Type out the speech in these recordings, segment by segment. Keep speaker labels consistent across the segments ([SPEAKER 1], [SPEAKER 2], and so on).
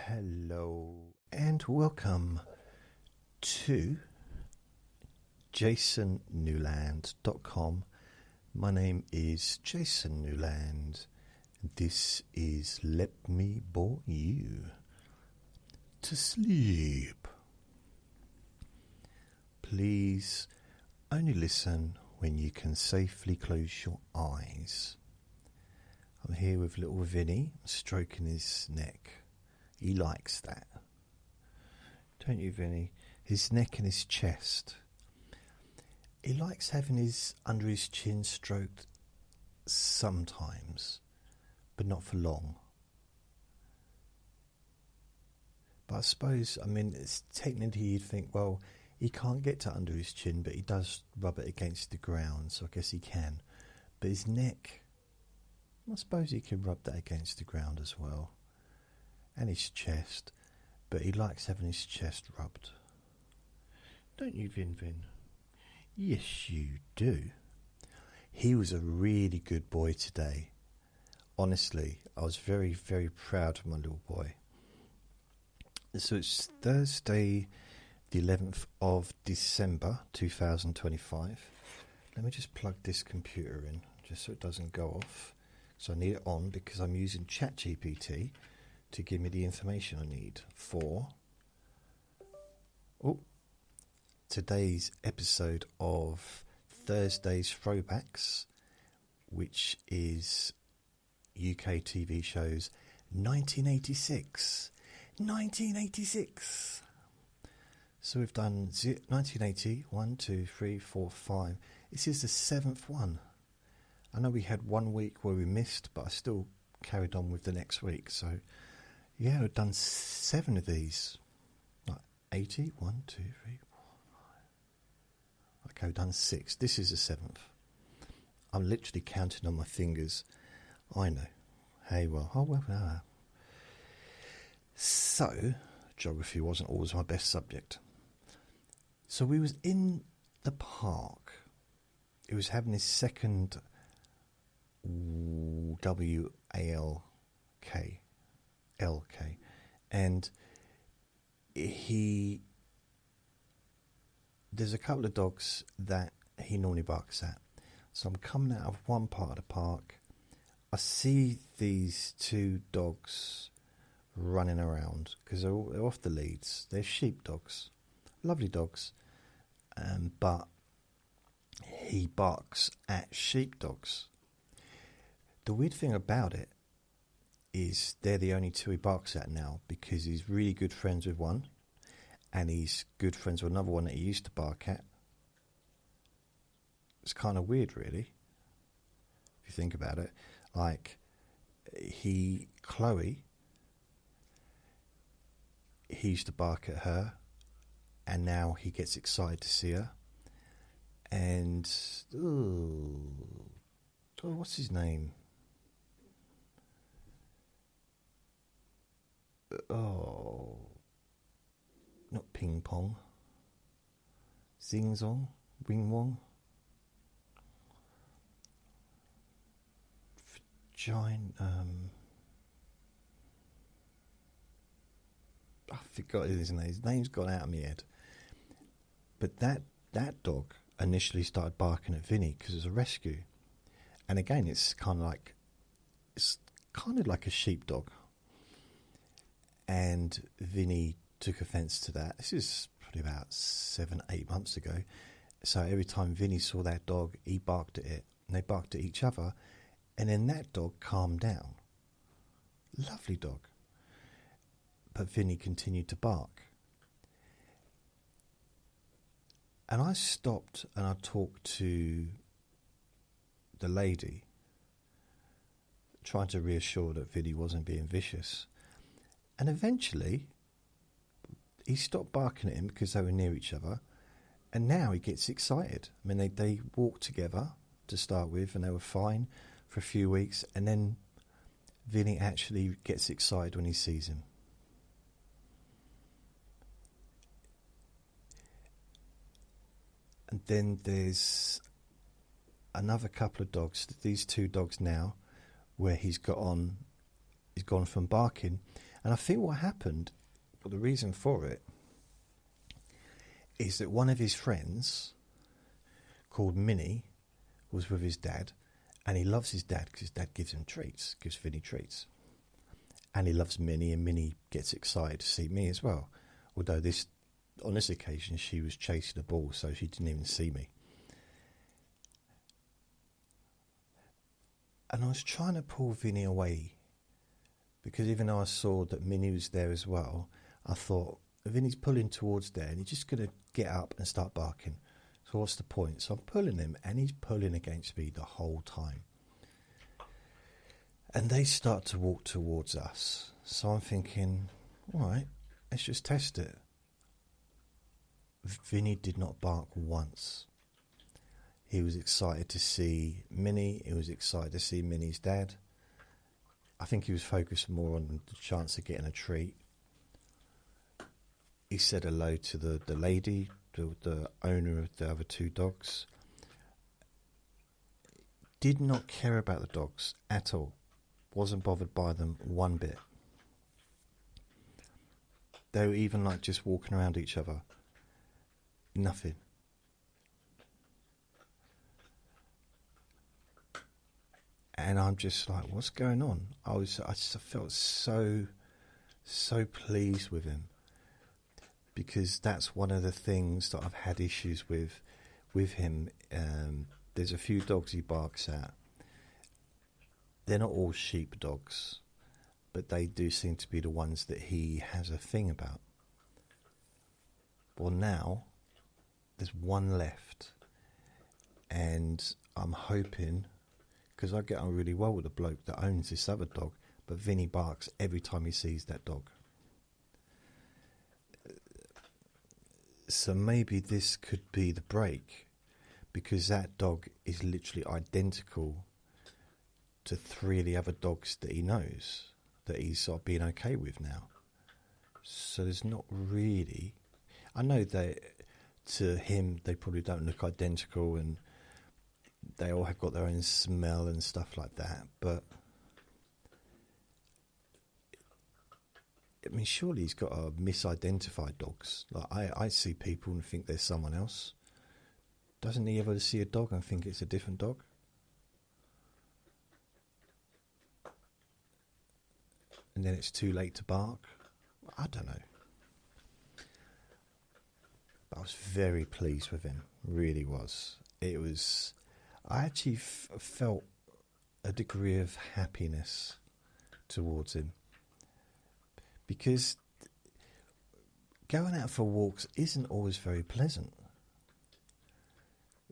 [SPEAKER 1] Hello and welcome to jasonnewland.com. My name is Jason Newland. This is Let Me Bore You to Sleep. Please only listen when you can safely close your eyes. I'm here with little Vinny, stroking his neck. He likes that. Don't you, Vinny? His neck and his chest. He likes having his under his chin stroked sometimes, but not for long. But I suppose, it's technically you'd think, well, he can't get to under his chin, but he does rub it against the ground, so I guess he can. But his neck, I suppose he can rub that against the ground as well. And his chest, but he likes having his chest rubbed. Don't you, Vin? Yes, you do. He was a really good boy today. Honestly, I was very, very proud of my little boy. So it's Thursday, the 11th of December, 2025. Let me just plug this computer in, just so it doesn't go off. So I need it on because I'm using ChatGPT to give me the information I need for today's episode of Thursday's Throwbacks, which is UK TV shows 1986. 1986. So we've done 1980, 1, 2, 3, 4, 5. This is the 7th one. I know we had 1 week where we missed, but I still carried on with the next week. So yeah, we've done 7 of these. Like 80, 1, 2, 3, 4, 5. Okay, we've done 6. This is the 7th. I'm literally counting on my fingers. I know. Hey, well. So, geography wasn't always my best subject. So we was in the park. It was having his second WALK. LK, and there's a couple of dogs that he normally barks at. So I'm coming out of one part of the park. I see these 2 dogs running around because they're off the leads. They're sheep dogs, lovely dogs, but he barks at sheep dogs. The weird thing about it is they're the only 2 he barks at now, because he's really good friends with one and he's good friends with another one that he used to bark at. It's kind of weird, really, if you think about it. Like, Chloe, he used to bark at her and now he gets excited to see her. And what's his name? Not ping pong. Zing zong, wing wong. Giant. I forgot his name. His name's gone out of my head. But that dog initially started barking at Vinny because it was a rescue, and again, it's kind of like a sheepdog. And Vinny took offence to that. This is probably about 7-8 months ago. So every time Vinny saw that dog, he barked at it. And they barked at each other. And then that dog calmed down. Lovely dog. But Vinny continued to bark. And I stopped and I talked to the lady, trying to reassure that Vinny wasn't being vicious. And eventually, he stopped barking at him because they were near each other. And now he gets excited. They walked together to start with, and they were fine for a few weeks. And then Vinny actually gets excited when he sees him. And then there's another couple of dogs, these 2 dogs now, where he's gone from barking. And I think what happened, well, the reason for it, is that one of his friends, called Minnie, was with his dad, and he loves his dad because his dad gives him treats, gives Vinny treats. And he loves Minnie, and Minnie gets excited to see me as well. Although on this occasion, she was chasing a ball, so she didn't even see me. And I was trying to pull Vinny away, because even though I saw that Minnie was there as well, I thought, Vinny's pulling towards there, and he's just going to get up and start barking. So what's the point? So I'm pulling him, and he's pulling against me the whole time. And they start to walk towards us. So I'm thinking, all right, let's just test it. Vinny did not bark once. He was excited to see Minnie. He was excited to see Minnie's dad. I think he was focused more on the chance of getting a treat. He said hello to the lady, the owner of the other two dogs. Did not care about the dogs at all. Wasn't bothered by them one bit. They were even like just walking around each other. Nothing. And I'm just like, what's going on? I just felt so pleased with him, because that's one of the things that I've had issues with him. There's a few dogs he barks at. They're not all sheep dogs, but they do seem to be the ones that he has a thing about. Well, now there's one left, and I'm hoping, because I get on really well with the bloke that owns this other dog, but Vinny barks every time he sees that dog. So maybe this could be the break, because that dog is literally identical to 3 of the other dogs that he knows, that he's sort of being okay with now. So there's not really... I know that to him they probably don't look identical, and they all have got their own smell and stuff like that, but I mean, surely he's got to misidentified dogs. Like I see people and think there's someone else. Doesn't he ever see a dog and think it's a different dog? And then it's too late to bark? I don't know. But I was very pleased with him. Really was. It was... I actually felt a degree of happiness towards him. Because going out for walks isn't always very pleasant.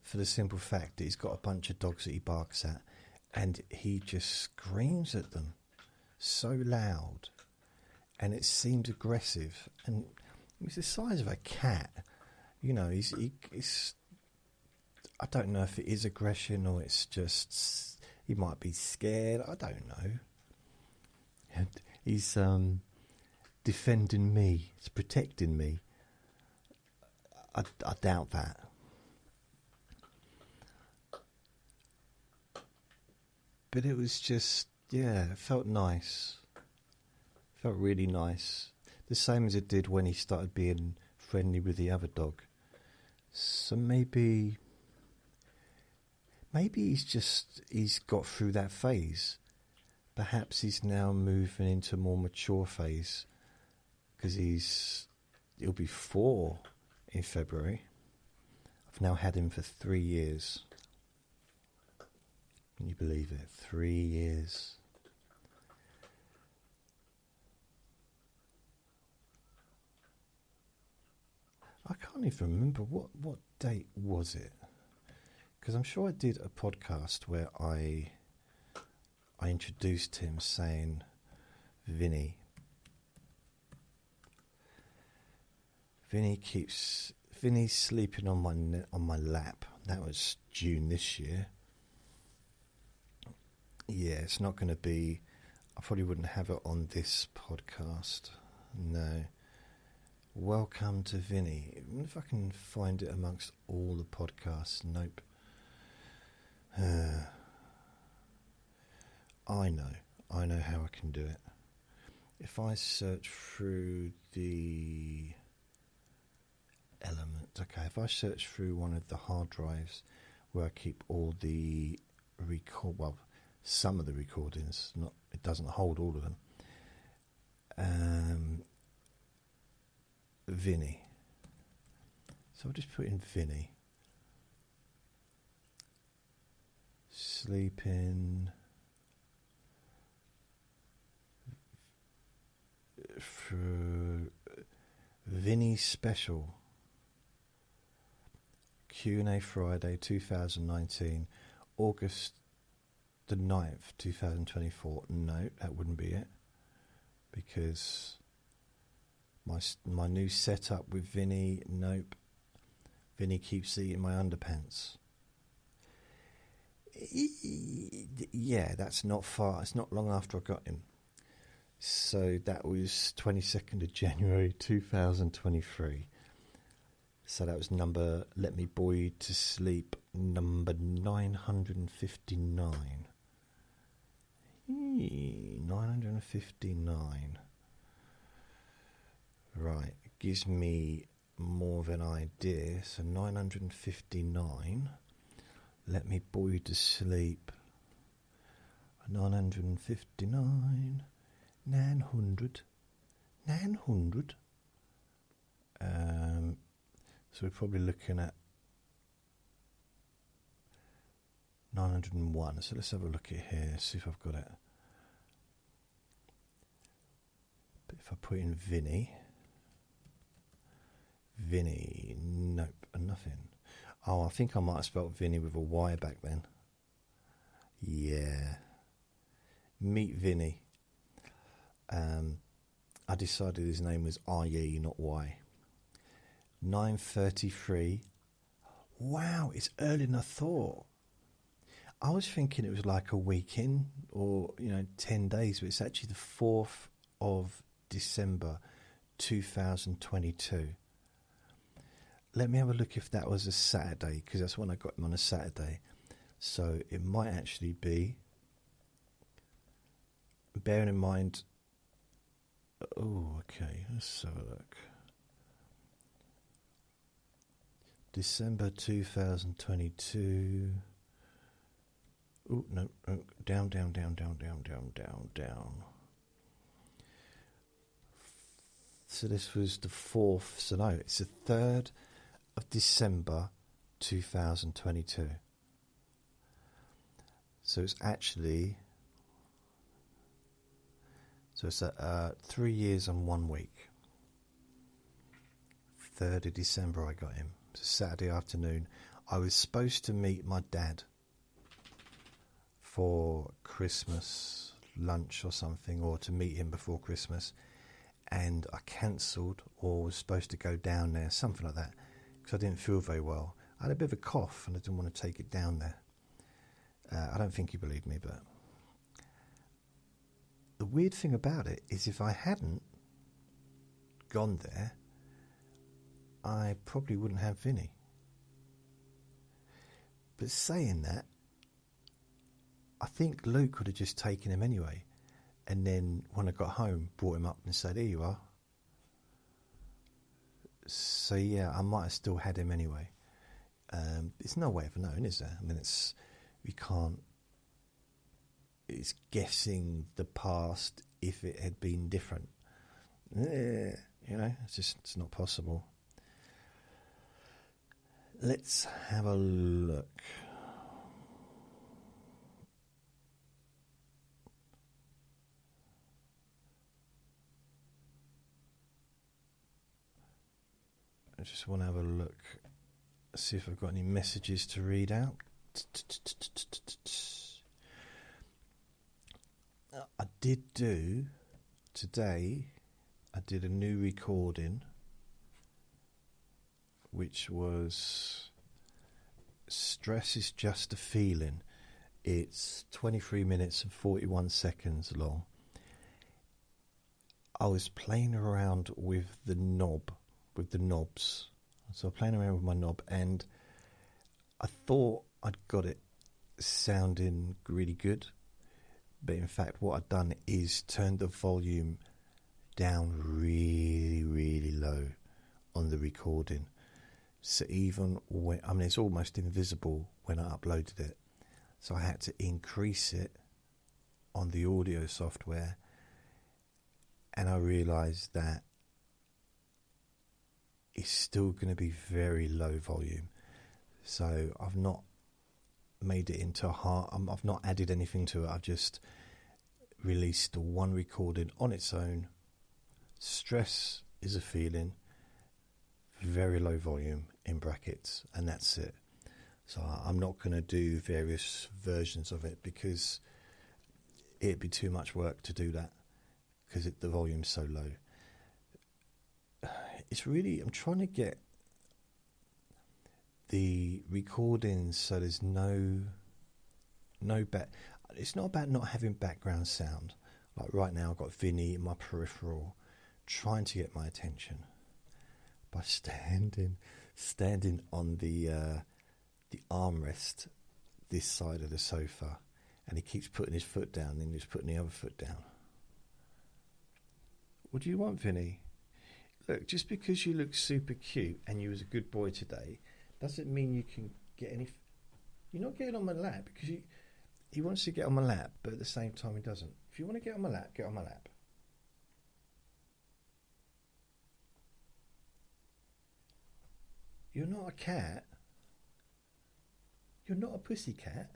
[SPEAKER 1] For the simple fact that he's got a bunch of dogs that he barks at, and he just screams at them so loud, and it seems aggressive, and he's the size of a cat. You know, he's I don't know if it is aggression or it's just he might be scared. I don't know. And he's defending me. He's protecting me. I doubt that. But it was just, yeah, it felt nice. Felt really nice. The same as it did when he started being friendly with the other dog. So maybe he's got through that phase. Perhaps he's now moving into a more mature phase, because he'll be 4 in February. I've now had him for 3 years. Can you believe it? 3 years. I can't even remember what date was it, because I'm sure I did a podcast where I introduced him saying, Vinny's sleeping on my lap. That was June this year. Yeah, it's not going to be... I probably wouldn't have it on this podcast. No. Welcome to Vinny. I wonder if I can find it amongst all the podcasts. Nope. I know how I can do it. if I search through the element, okay, if I search through one of the hard drives where I keep all the some of the recordings, not, it doesn't hold all of them. Vinny. So I'll just put in Vinny. Sleeping through Vinny special. Q&A Friday 2019, August the 9th 2024. No, that wouldn't be it, because my new setup with Vinny, nope. Vinny keeps eating my underpants. Yeah, that's not far. It's not long after I got him. So that was 22nd of January 2023. So that was number, Let Me Bore You to Sleep, number 959. 959. Right, it gives me more of an idea. So 959, Let Me Bore You to Sleep. 959, 900. So we're probably looking at 901. So let's have a look at here, see if I've got it. But if I put in Vinny, nope, nothing. Oh, I think I might have spelt Vinny with a Y back then. Yeah. Meet Vinny. I decided his name was IE, not Y. 9:33. Wow, it's earlier than I thought. I was thinking it was like a week in, or 10 days, but it's actually the 4th of December 2022. Let me have a look if that was a Saturday, because that's when I got him, on a Saturday. So it might actually be, bearing in mind, oh, okay, let's have a look. December 2022. Oh, no, down. So this was the 4th, so no, it's the 3rd of December 2022. So it's actually, so it's 3 years and 1 week. 3rd of December I got him. It's a Saturday afternoon. I was supposed to meet my dad for Christmas lunch or something, or to meet him before Christmas, and I cancelled, or was supposed to go down there, something like that, because I didn't feel very well. I had a bit of a cough and I didn't want to take it down there. I don't think he believed me, but the weird thing about it is, if I hadn't gone there, I probably wouldn't have Vinny. But saying that, I think Luke would have just taken him anyway, and then when I got home, brought him up and said, "Here you are." So yeah, I might have still had him anyway. There's no way of knowing, is there? I mean, we can't. It's guessing the past if it had been different. It's not possible. Let's have a look. I just want to have a look, see if I've got any messages to read out. I did do today, I did a new recording, which was Stress is Just a Feeling. It's 23 minutes and 41 seconds long. I was playing around with the knobs. So playing around with my knob, and I thought I'd got it sounding really good. But in fact, what I'd done is turned the volume down really, really low on the recording. So even when, I mean, it's almost invisible when I uploaded it. So I had to increase it on the audio software. And I realised that it's still going to be very low volume. So I've not made it into a hard, I've not added anything to it. I've just released one recording on its own. Stress is a feeling, very low volume in brackets, and that's it. So I'm not going to do various versions of it because it'd be too much work to do that because the volume's so low. It's really, I'm trying to get the recordings so there's it's not about not having background sound. Like right now I've got Vinny in my peripheral trying to get my attention by standing on the armrest this side of the sofa, and he keeps putting his foot down and he's putting the other foot down. What do you want, Vinny? Look, just because you look super cute and you was a good boy today doesn't mean you can get any... You're not getting on my lap because he wants to get on my lap, but at the same time he doesn't. If you want to get on my lap, get on my lap. You're not a cat. You're not a pussy cat.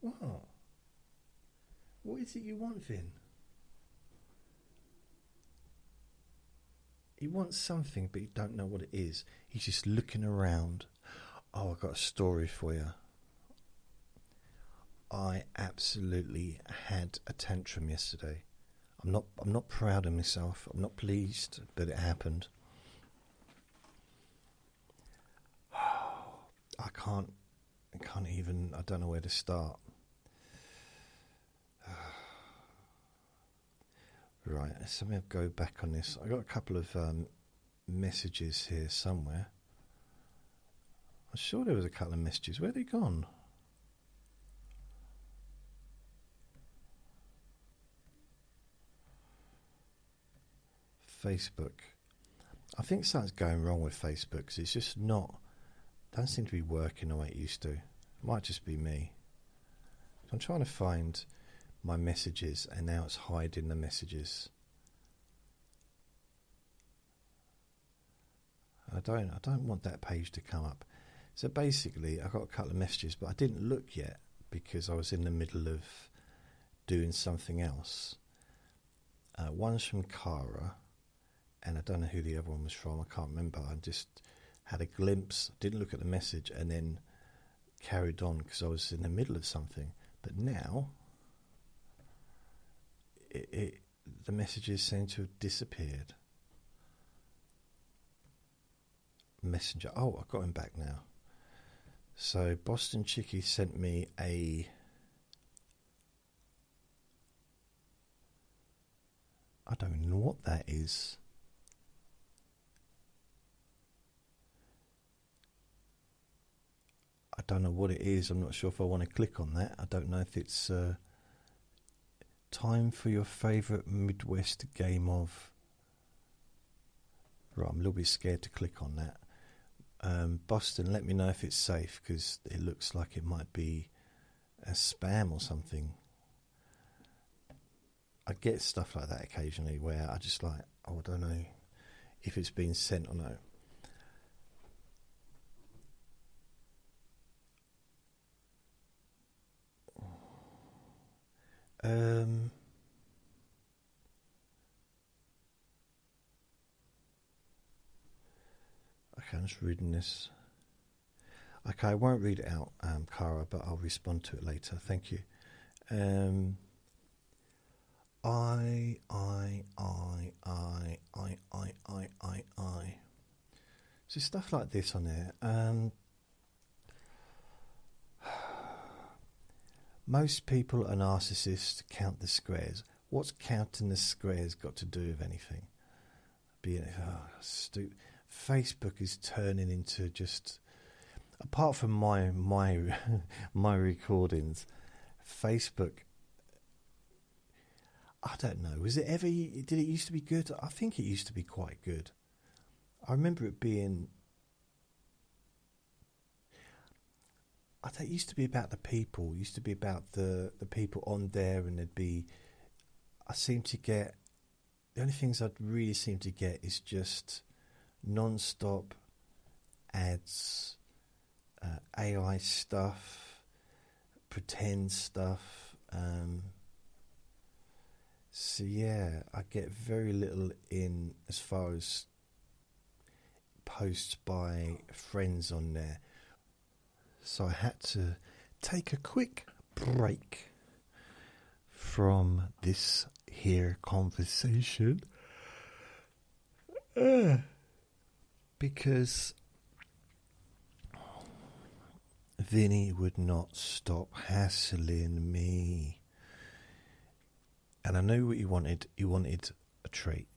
[SPEAKER 1] What? What is it you want, Vin? He wants something, but you don't know what it is. He's just looking around. Oh, I've got a story for you. I absolutely had a tantrum yesterday. I'm not proud of myself. I'm not pleased, but it happened. I can't even, I don't know where to start. Right, so let me go back on this. I got a couple of messages here somewhere. I'm sure there was a couple of messages. Where are they gone? Facebook. I think something's going wrong with Facebook because it's just not, doesn't seem to be working the way it used to. It might just be me. So I'm trying to find my messages, and now it's hiding the messages. I don't want that page to come up. So basically, I got a couple of messages, but I didn't look yet because I was in the middle of doing something else. One's from Cara, and I don't know who the other one was from. I can't remember. I just had a glimpse, didn't look at the message, and then carried on because I was in the middle of something. But now the messages seem to have disappeared. Messenger. Oh, I've got him back now. So Boston Chickie sent me I don't even know what that is. I don't know what it is. I'm not sure if I want to click on that. I don't know if it's time for your favourite Midwest game of... Right, I'm a little bit scared to click on that. Boston, let me know if it's safe, because it looks like it might be a spam or something. I get stuff like that occasionally where I just like, oh, I don't know if it's been sent or no. Okay, I'm just reading this. Okay, I won't read it out, Cara, but I'll respond to it later. Thank you. So stuff like this on there. Most people are narcissists count the squares. What's counting the squares got to do with anything? Facebook is turning into just, apart from my my recordings, Facebook, I don't know. Was it ever? Did it used to be good? I think it used to be quite good. I remember it being. It used to be about the people. It used to be about the people on there, and there'd be. I seem to get. The only things I'd really seem to get is just non-stop ads, AI stuff, pretend stuff. So yeah, I get very little in as far as posts by friends on there. So I had to take a quick break from this here conversation because Vinny would not stop hassling me. And I knew what he wanted. He wanted a treat.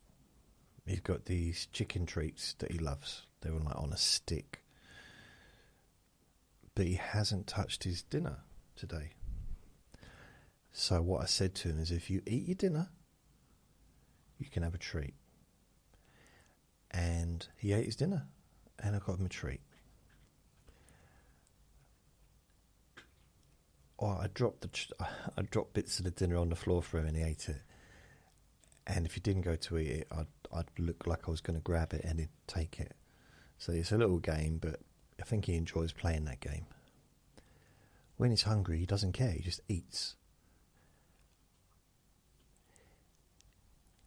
[SPEAKER 1] He's got these chicken treats that he loves. They were like on a stick. But he hasn't touched his dinner today. So what I said to him is, if you eat your dinner, you can have a treat. And he ate his dinner, and I got him a treat. Or I dropped bits of the dinner on the floor for him, and he ate it. And if he didn't go to eat it, I'd look like I was going to grab it and he'd take it. So it's a little game, but I think he enjoys playing that game. When he's hungry, he doesn't care. He just eats.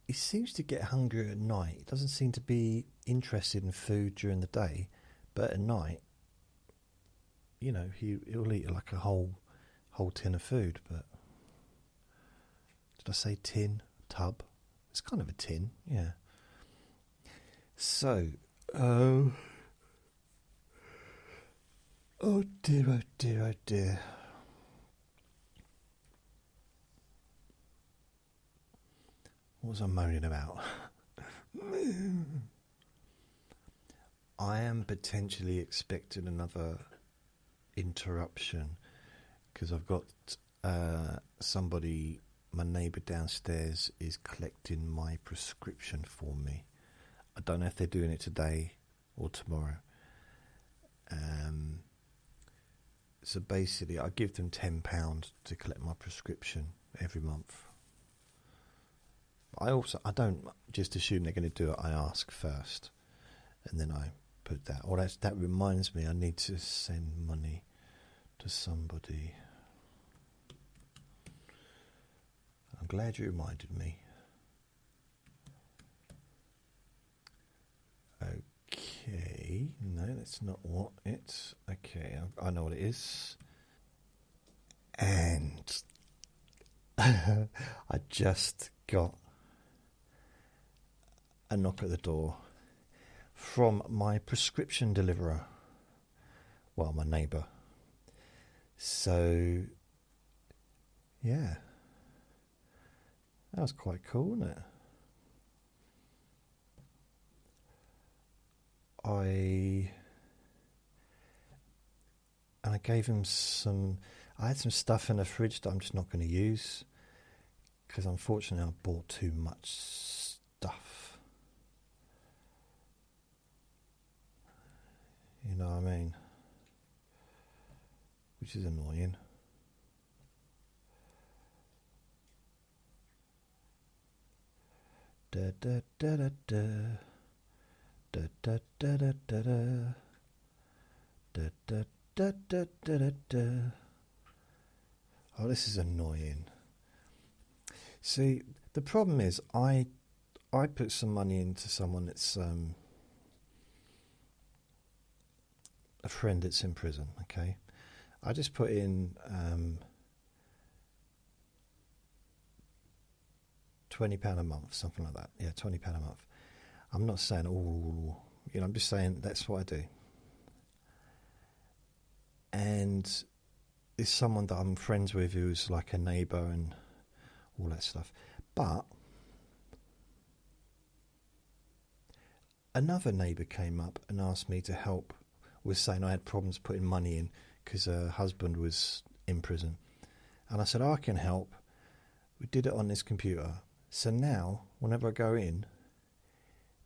[SPEAKER 1] He seems to get hungry at night. He doesn't seem to be interested in food during the day, but at night, you know, he'll eat like a whole tin of food. But did I say tin? Tub? It's kind of a tin, yeah. So, oh dear, oh dear, oh dear. What was I moaning about? I am potentially expecting another interruption because I've got somebody, my neighbour downstairs, is collecting my prescription for me. I don't know if they're doing it today or tomorrow. So basically, I give them £10 to collect my prescription every month. I don't just assume they're going to do it. I ask first, and then I put that. Or that reminds me, I need to send money to somebody. I'm glad you reminded me. Okay, no, that's not what it's. Okay, I know what it is. And I just got a knock at the door from my prescription deliverer. Well, my neighbour. So, yeah. That was quite cool, wasn't it? I gave him some. I had some stuff in the fridge that I'm just not going to use because unfortunately I bought too much stuff. You know what I mean? Which is annoying. Da da da da da. Da da da da da da. Da da da da da da da. Oh, this is annoying. See, the problem is I put some money into someone that's a friend that's in prison, okay? I just put in £20 a month, something like that. Yeah, £20 a month. I'm not saying, I'm just saying that's what I do. And it's someone that I'm friends with who's like a neighbour and all that stuff. But another neighbour came up and asked me to help, was saying I had problems putting money in because her husband was in prison. And I said, I can help. We did it on this computer. So now, whenever I go in,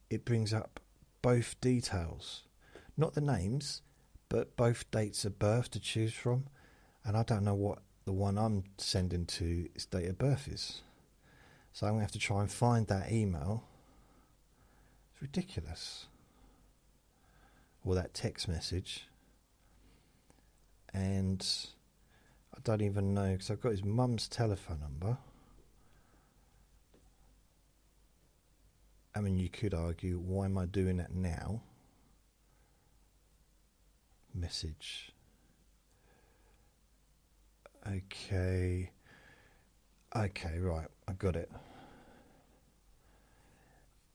[SPEAKER 1] it brings up both details. Not the names, but both dates of birth to choose from. And I don't know what the one I'm sending to its date of birth is. So I'm going to have to try and find that email. It's ridiculous. Or that text message. And I don't even know, because I've got his mum's telephone number. I mean, you could argue, why am I doing that now? Message. Okay, right, I got it.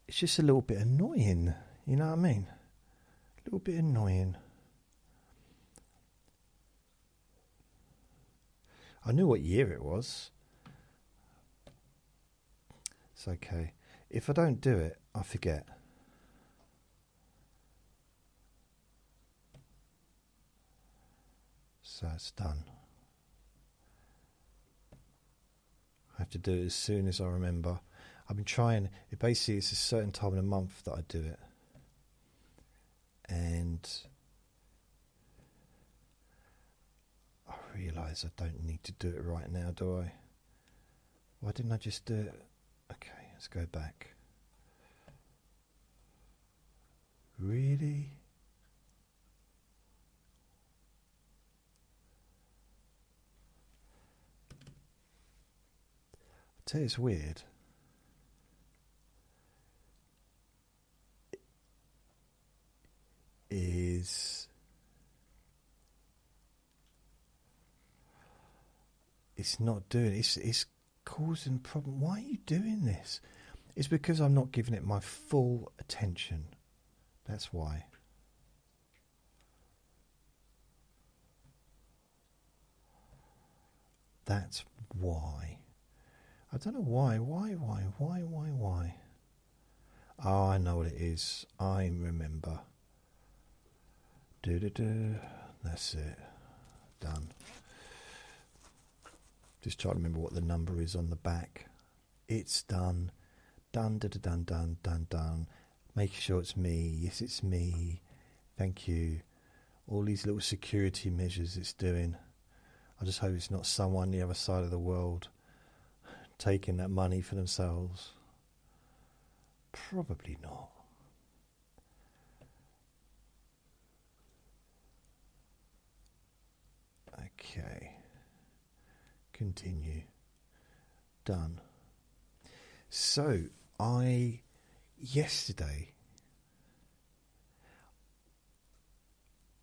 [SPEAKER 1] It's just a little bit annoying, you know what I mean? A little bit annoying. I knew what year it was. It's okay. If I don't do it, I forget. So it's done. I have to do it as soon as I remember. I've been trying. Basically, it's a certain time of the month that I do it. And I realise I don't need to do it right now, do I? Why didn't I just do it? Okay, let's go back. Really? I tell you, it's weird. It's not doing it. It's causing problem. Why are you doing this? It's because I'm not giving it my full attention. That's why. That's why. I don't know why. Why? Oh, I know what it is. I remember. That's it. Done. Just try to remember what the number is on the back. It's done. Done. Making sure it's me. Yes, it's me. Thank you. All these little security measures it's doing. I just hope it's not someone on the other side of the world taking that money for themselves. Probably not. Okay. Continue. Done. So, yesterday,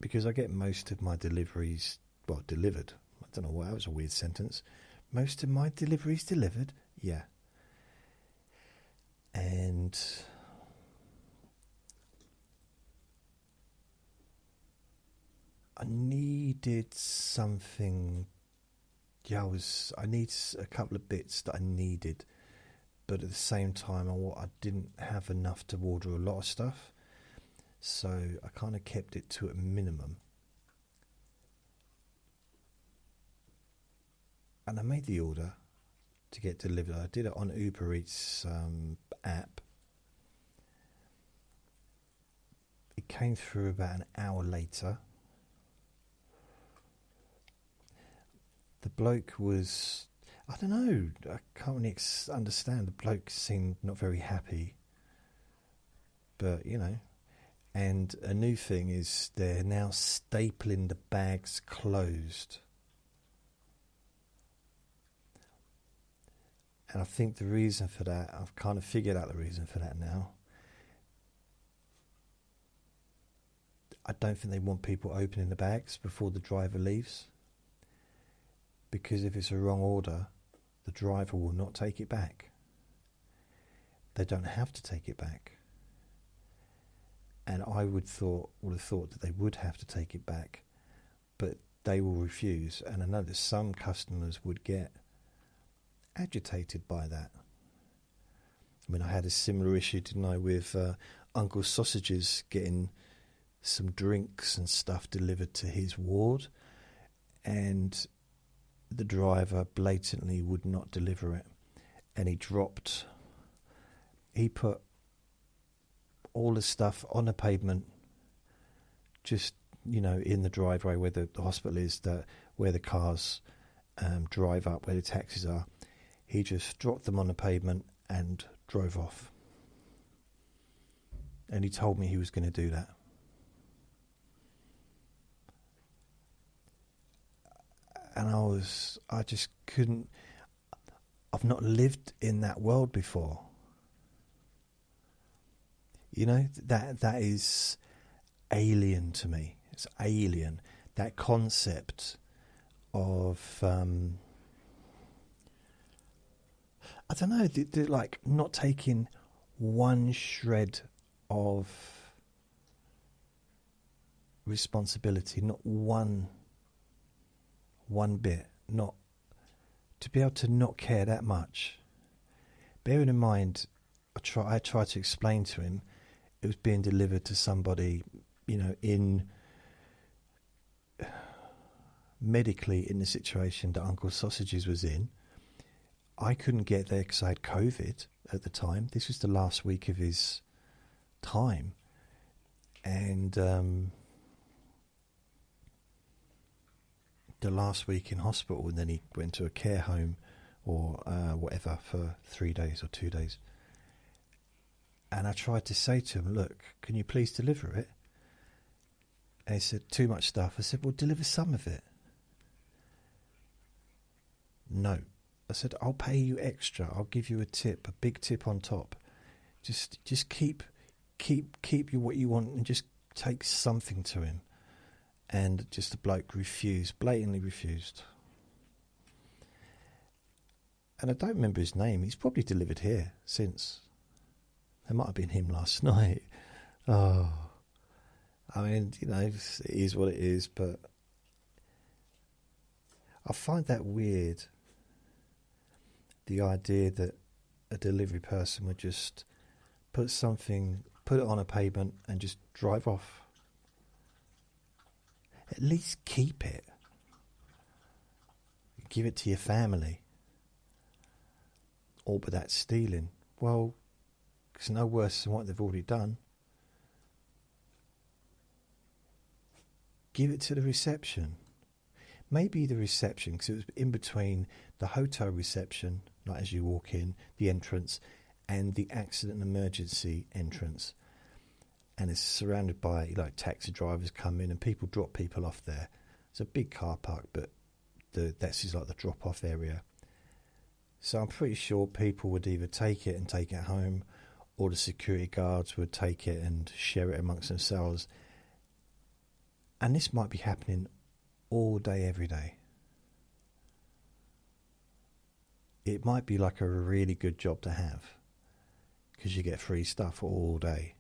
[SPEAKER 1] because I get most of my deliveries, delivered. I don't know why, that was a weird sentence. Most of my deliveries delivered, yeah. And I needed something. Yeah, I need a couple of bits that I needed, but at the same time, I didn't have enough to order a lot of stuff, so I kind of kept it to a minimum. And I made the order to get delivered. I did it on Uber Eats app. It came through about an hour later. The bloke was, I don't know, I can't really understand. The bloke seemed not very happy. But, you know. And a new thing is they're now stapling the bags closed. And I think the reason for that, I've kind of figured out the reason for that now. I don't think they want people opening the bags before the driver leaves. Because if it's a wrong order, the driver will not take it back. They don't have to take it back. And I would have thought that they would have to take it back, but they will refuse. And I know that some customers would get agitated by that. I mean, I had a similar issue, didn't I, with Uncle Sausages getting some drinks and stuff delivered to his ward, and the driver blatantly would not deliver it. and he put all the stuff on the pavement, just, in the driveway where the hospital is, where the cars drive up, where the taxis are. He just dropped them on the pavement and drove off. And he told me he was going to do that. And I just couldn't, I've not lived in that world before. That is alien to me. It's alien. That concept of, I don't know, like not taking one shred of responsibility, not one bit, not to be able to not care that much. Bearing in mind, I tried to explain to him it was being delivered to somebody, in medically in the situation that Uncle Sausages was in. I couldn't get there because I had COVID at the time. This was the last week of his time, and the last week in hospital, and then he went to a care home or whatever for 3 days or 2 days. And I tried to say to him, look, can you please deliver it? And he said, too much stuff. I said, well, deliver some of it. No. I said, I'll pay you extra. I'll give you a tip, a big tip on top. Just keep you what you want, and just take something to him. And just the bloke refused, blatantly refused. And I don't remember his name. He's probably delivered here since. It might have been him last night. Oh, I mean, it is what it is, but I find that weird. The idea that a delivery person would just put it on a pavement and just drive off. At least keep it. Give it to your family. But that's stealing. Well, it's no worse than what they've already done. Give it to the reception. Maybe the reception, because it was in between the hotel reception, like as you walk in, the entrance, and the accident and emergency entrance. And it's surrounded by taxi drivers come in and people drop people off there. It's a big car park, but that's just like the drop-off area. So I'm pretty sure people would either take it and take it home, or the security guards would take it and share it amongst themselves. And this might be happening all day, every day. It might be like a really good job to have, because you get free stuff all day.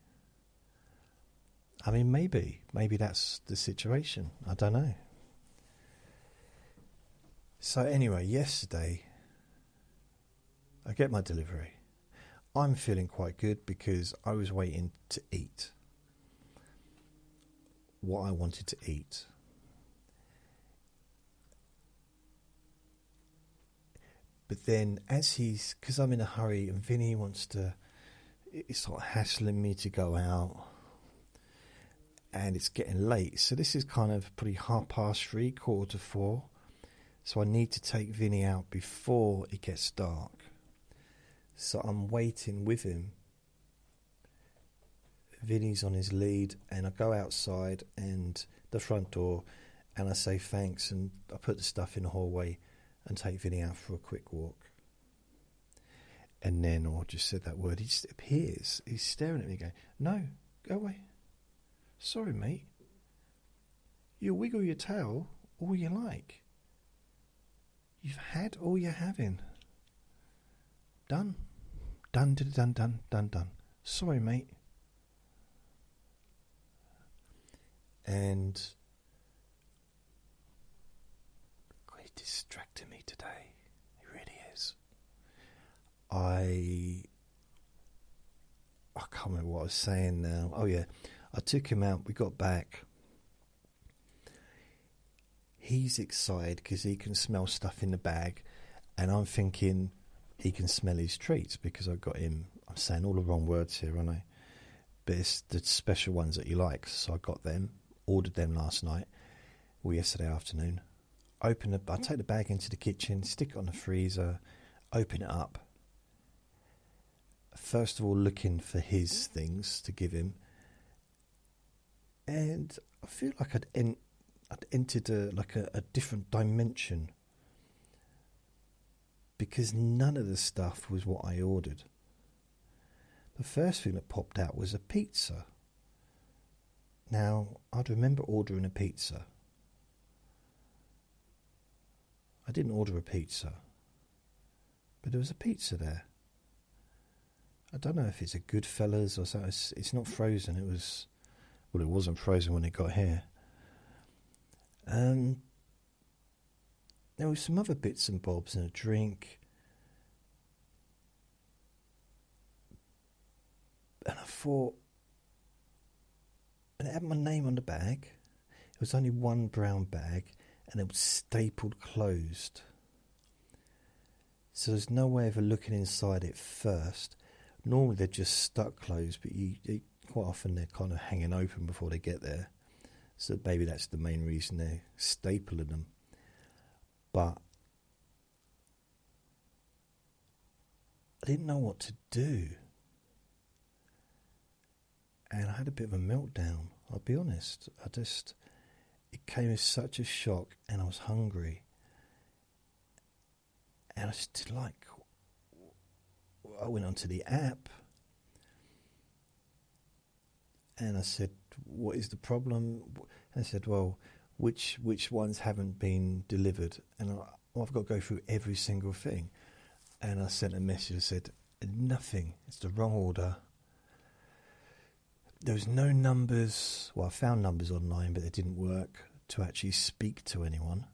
[SPEAKER 1] I mean, maybe that's the situation. I don't know. So anyway, yesterday, I get my delivery. I'm feeling quite good because I was waiting to eat what I wanted to eat. But then because I'm in a hurry and Vinny it's sort of hassling me to go out, and it's getting late. So this is kind of probably 3:30, 3:45. So I need to take Vinny out before it gets dark. So I'm waiting with him. Vinny's on his lead, and I go outside and the front door, and I say thanks, and I put the stuff in the hallway and take Vinny out for a quick walk. And then, I just said that word, he just appears. He's staring at me going, no, go away. Sorry, mate. You wiggle your tail all you like. You've had all you're having. Done. Done. Sorry, mate. And he's distracting me today. He really is. I can't remember what I was saying now. Oh yeah, I took him out. We got back. He's excited because he can smell stuff in the bag, and I'm thinking, he can smell his treats, because I got him, I'm saying all the wrong words here, aren't I? But it's the special ones that he likes. So I got them, ordered them last night, or yesterday afternoon. I take the bag into the kitchen, stick it on the freezer, open it up. First of all, looking for his things to give him. And I feel like I'd entered a different dimension, because none of the stuff was what I ordered. The first thing that popped out was a pizza. Now, I'd remember ordering a pizza. I didn't order a pizza, but there was a pizza there. I don't know if it's a Goodfellas or something. It's not frozen. It wasn't frozen when it got here. There was some other bits and bobs and a drink. And I thought, and it had my name on the bag. It was only one brown bag, and it was stapled closed. So there's no way of looking inside it first. Normally they're just stuck closed, but quite often they're kind of hanging open before they get there. So maybe that's the main reason they're stapling them. But I didn't know what to do. And I had a bit of a meltdown, I'll be honest. It came as such a shock, and I was hungry. And I just I went onto the app, and I said, what is the problem? And I said, well, which ones haven't been delivered? And I've got to go through every single thing. And I sent a message that said, nothing, it's the wrong order. There was no numbers. Well, I found numbers online, but they didn't work to actually speak to anyone.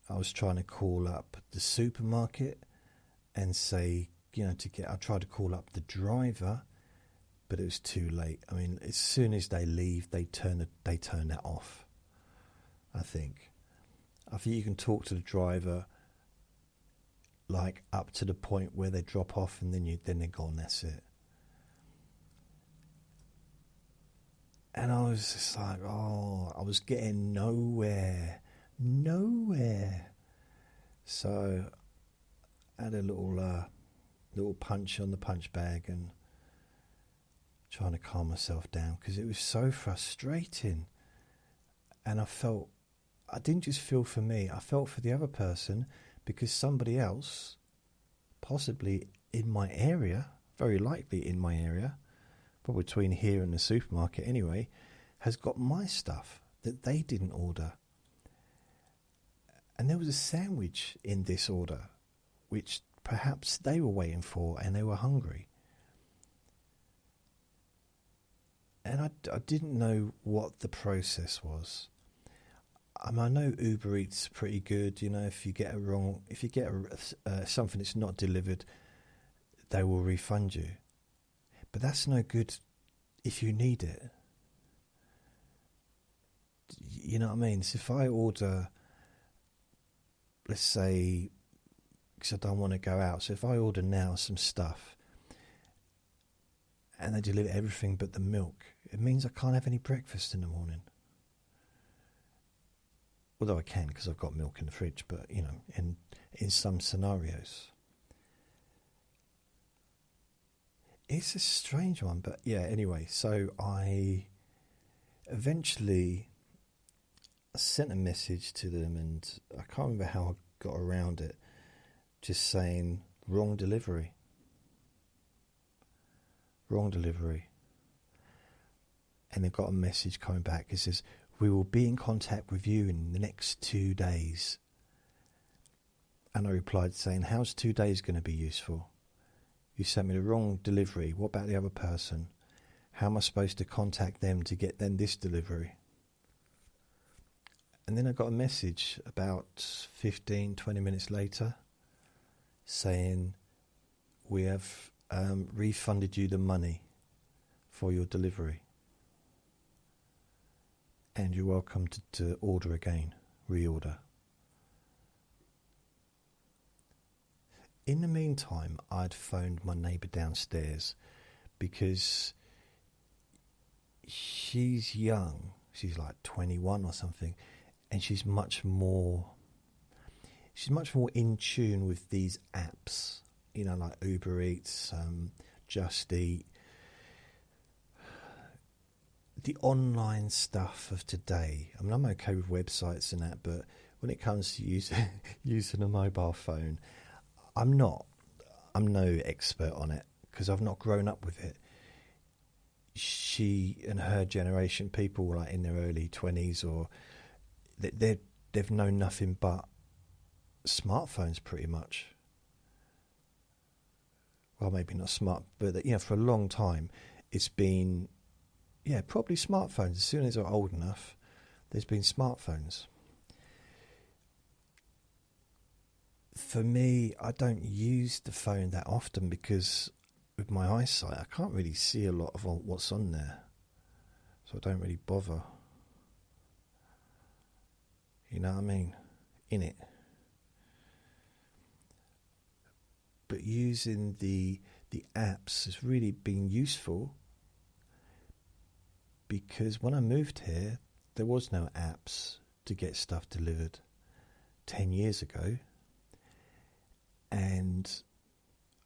[SPEAKER 1] I was trying to call up the supermarket and say, I tried to call up the driver, but it was too late. I mean, as soon as they leave, they turn that off. I think you can talk to the driver like up to the point where they drop off, and then they're gone. That's it. And I was just like, I was getting nowhere. So I had a little punch on the punch bag and trying to calm myself down, because it was so frustrating. And I didn't just feel for me, I felt for the other person, because somebody else, possibly in my area, very likely in my area, but between here and the supermarket anyway, has got my stuff that they didn't order. And there was a sandwich in this order, which perhaps they were waiting for, and they were hungry. And I didn't know what the process was. I know Uber Eats pretty good. If you get something that's not delivered, they will refund you. But that's no good if you need it. You know what I mean? So if I order, let's say, because I don't want to go out, so if I order now some stuff and they deliver everything but the milk, it means I can't have any breakfast in the morning. Although I can, because I've got milk in the fridge, but, in some scenarios. It's a strange one, but yeah, anyway, so I eventually sent a message to them, and I can't remember how I got around it, just saying, wrong delivery. And I got a message coming back. It says, we will be in contact with you in the next 2 days. And I replied saying, how's 2 days going to be useful? You sent me the wrong delivery. What about the other person? How am I supposed to contact them to get them this delivery? And then I got a message about 15, 20 minutes later saying, we have refunded you the money for your delivery. And you're welcome to order again, reorder. in the meantime, I'd phoned my neighbour downstairs because she's young. She's like 21 or something, and she's much more in tune with these apps, like Uber Eats, Just Eat, the online stuff of today. I mean, I'm okay with websites and that, but when it comes to using a mobile phone, I'm no expert on it because I've not grown up with it. She and her generation, people like in their early 20s, or they've known nothing but smartphones pretty much. Well, maybe not smart, but for a long time it's been, probably smartphones. As soon as they're old enough, there's been smartphones. For me, I don't use the phone that often because with my eyesight, I can't really see a lot of what's on there. So I don't really bother. You know what I mean? In it. But using the apps has really been useful because when I moved here, there was no apps to get stuff delivered 10 years ago. And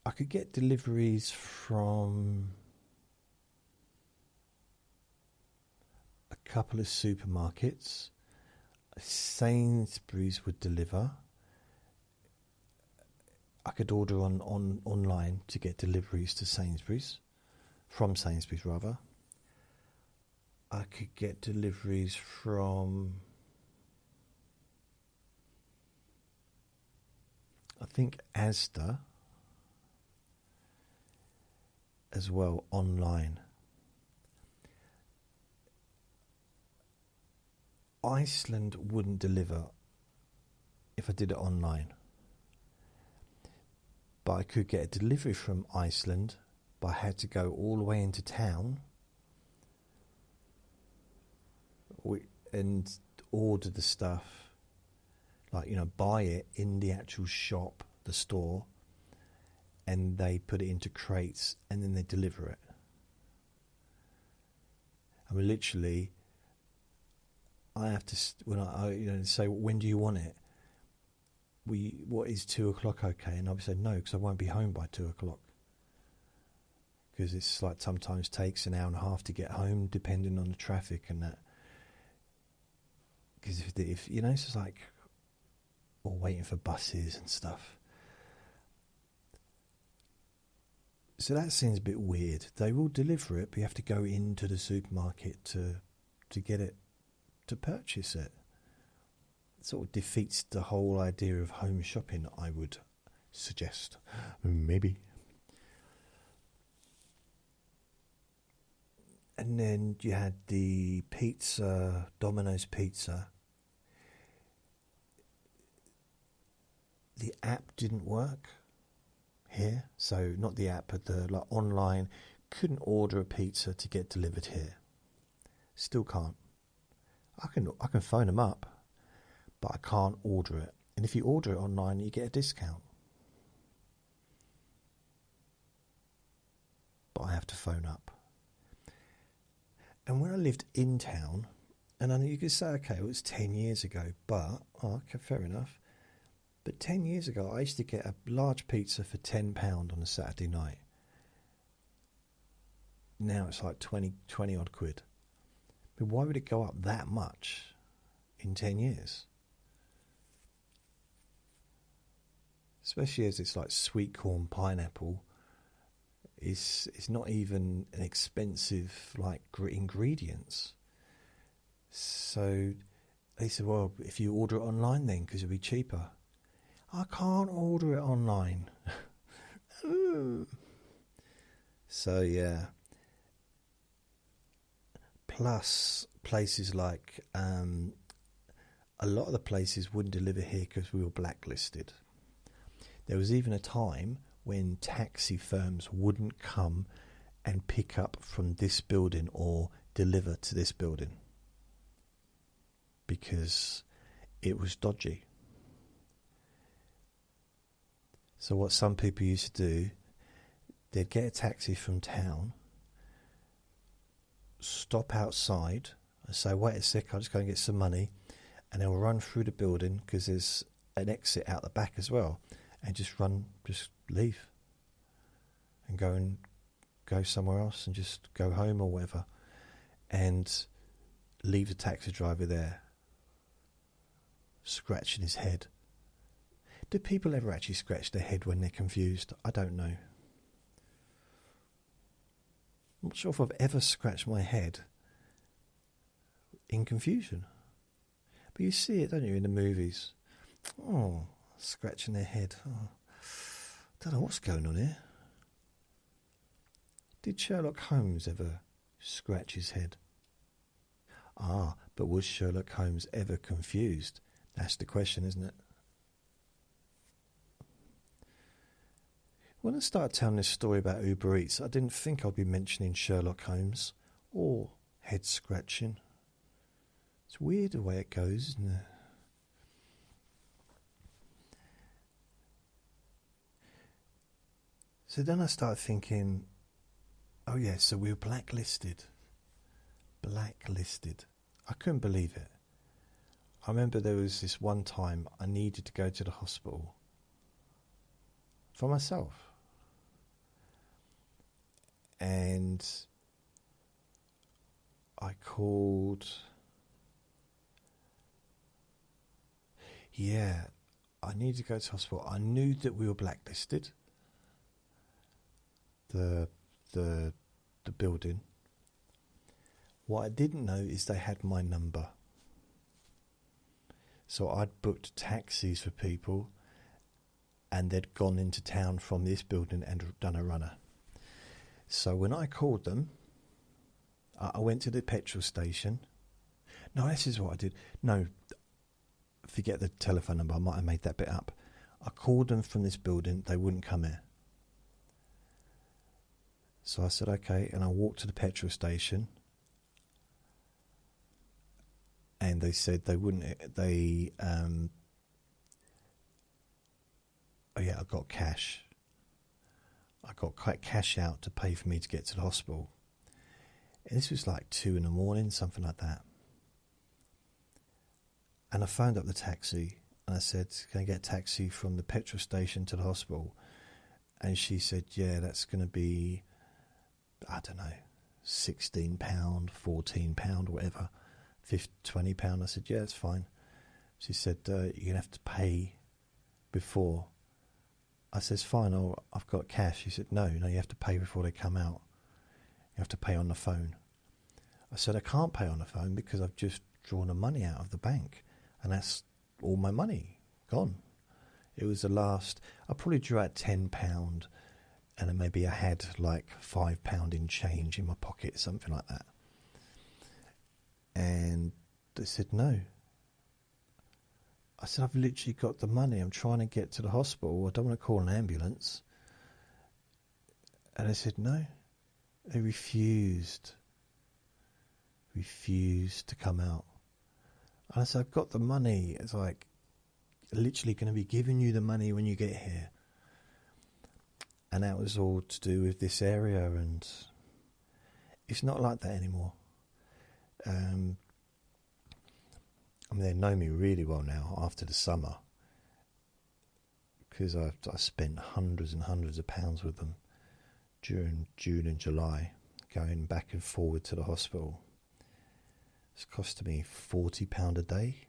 [SPEAKER 1] I could get deliveries from a couple of supermarkets. Sainsbury's would deliver. I could order online to get deliveries to Sainsbury's, from Sainsbury's rather. I could get deliveries from, I think, Asda as well, online. Iceland wouldn't deliver if I did it online. But I could get a delivery from Iceland, but I had to go all the way into town and order the stuff, buy it in the actual shop, the store, and they put it into crates and then they deliver it. I mean, literally, I have to say, when do you want it? What is 2 o'clock okay? And I would say no, because I won't be home by 2 o'clock. Because it's like sometimes takes an hour and a half to get home, depending on the traffic and that. Because if it's just like, or waiting for buses and stuff. So that seems a bit weird. They will deliver it, but you have to go into the supermarket to get it, to purchase it. It sort of defeats the whole idea of home shopping, I would suggest. Maybe. And then you had the pizza, Domino's pizza. The app didn't work here, so not the app, but the online. Couldn't order a pizza to get delivered here. Still can't. I can phone them up, but I can't order it. And if you order it online, you get a discount. But I have to phone up. And when I lived in town, and I know you could say, okay, it was 10 years ago, but, okay, fair enough. But 10 years ago, I used to get a large pizza for £10 on a Saturday night. Now it's like 20 odd quid. But why would it go up that much in 10 years? Especially as it's like sweet corn, pineapple. It's not even an expensive ingredients. So they said, well, if you order it online then, because it'll be cheaper. I can't order it online. So yeah. Plus places like a lot of the places wouldn't deliver here because we were blacklisted. There was even a time when taxi firms wouldn't come and pick up from this building or deliver to this building because it was dodgy. So what some people used to do, they'd get a taxi from town, stop outside and say, wait a sec, I'll just go and get some money, and they'll run through the building because there's an exit out the back as well, and just leave and go somewhere else and just go home or whatever, and leave the taxi driver there scratching his head. Do people ever actually scratch their head when they're confused? I don't know. I'm not sure if I've ever scratched my head in confusion. But you see it, don't you, in the movies? Oh, scratching their head. Oh, don't know what's going on here. Did Sherlock Holmes ever scratch his head? Ah, but was Sherlock Holmes ever confused? That's the question, isn't it? When I started telling this story about Uber Eats, I didn't think I'd be mentioning Sherlock Holmes or head scratching. It's weird the way it goes, isn't it? So then I started thinking, oh yeah, so we were blacklisted. Blacklisted. I couldn't believe it. I remember there was this one time I needed to go to the hospital for myself. And I called... Yeah, I needed to go to hospital. I knew that we were blacklisted. The building. What I didn't know is they had my number. So I'd booked taxis for people, and they'd gone into town from this building and done a runner. So when I called them, I went to the petrol station. No, this is what I did. No, forget the telephone number. I might have made that bit up. I called them from this building. They wouldn't come here. So I said, okay, and I walked to the petrol station, and they said they wouldn't, oh yeah, I got cash. I got cash out to pay for me to get to the hospital. And this was like 2 a.m, something like that. And I phoned up the taxi, and I said, can I get a taxi from the petrol station to the hospital? And she said, yeah, that's going to be, I don't know, £16, £14, whatever, £20. I said, yeah, that's fine. She said, you're going to have to pay before. I said, fine, I've got cash. She said, no, you have to pay before they come out. You have to pay on the phone. I said, I can't pay on the phone because I've just drawn the money out of the bank, and that's all my money gone. It was the last, I probably drew out £10, and then maybe I had like £5 in change in my pocket, something like that. And they said, no. I said, I've literally got the money. I'm trying to get to the hospital. I don't want to call an ambulance. And they said, no. They refused to come out. And I said, I've got the money. It's like, literally going to be giving you the money when you get here. And that was all to do with this area, and it's not like that anymore. I mean, they know me really well now after the summer, because I spent hundreds and hundreds of pounds with them during June and July, going back and forward to the hospital. It's costing me £40 a day.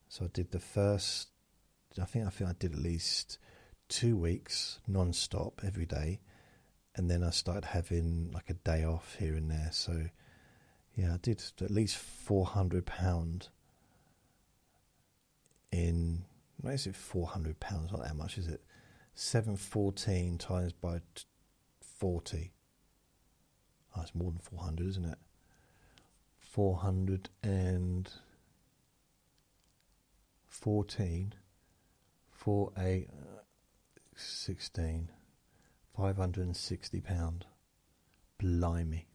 [SPEAKER 1] So I did the first, I think I did at least 2 weeks non-stop every day, and then I started having like a day off here and there. So yeah, I did at least £400 in, what is it, £400? Not that much, is it? 714 times by 40. Oh, it's more than 400, isn't it? 414, 4, 8, 16, £560. Blimey.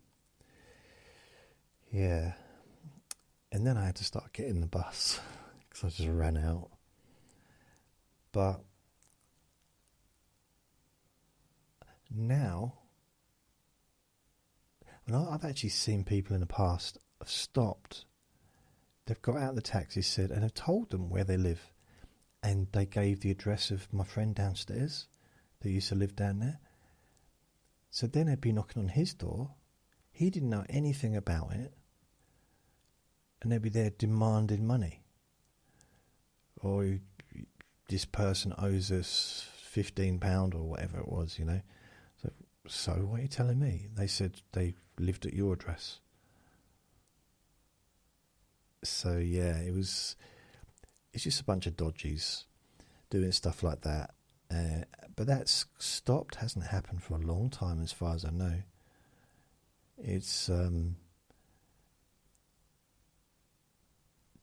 [SPEAKER 1] Yeah. And then I had to start getting the bus because I just ran out. But Now, and I've actually seen people in the past have stopped. They've got out of the taxi, said, and have told them where they live. And they gave the address of my friend downstairs that used to live down there. So then they'd be knocking on his door. He didn't know anything about it. And they'd be there demanding money. Or this person owes us £15 or whatever it was, you know. So what are you telling me? They said they lived at your address. So yeah, it's just a bunch of dodgies doing stuff like that. But that's stopped, hasn't happened for a long time as far as I know. It's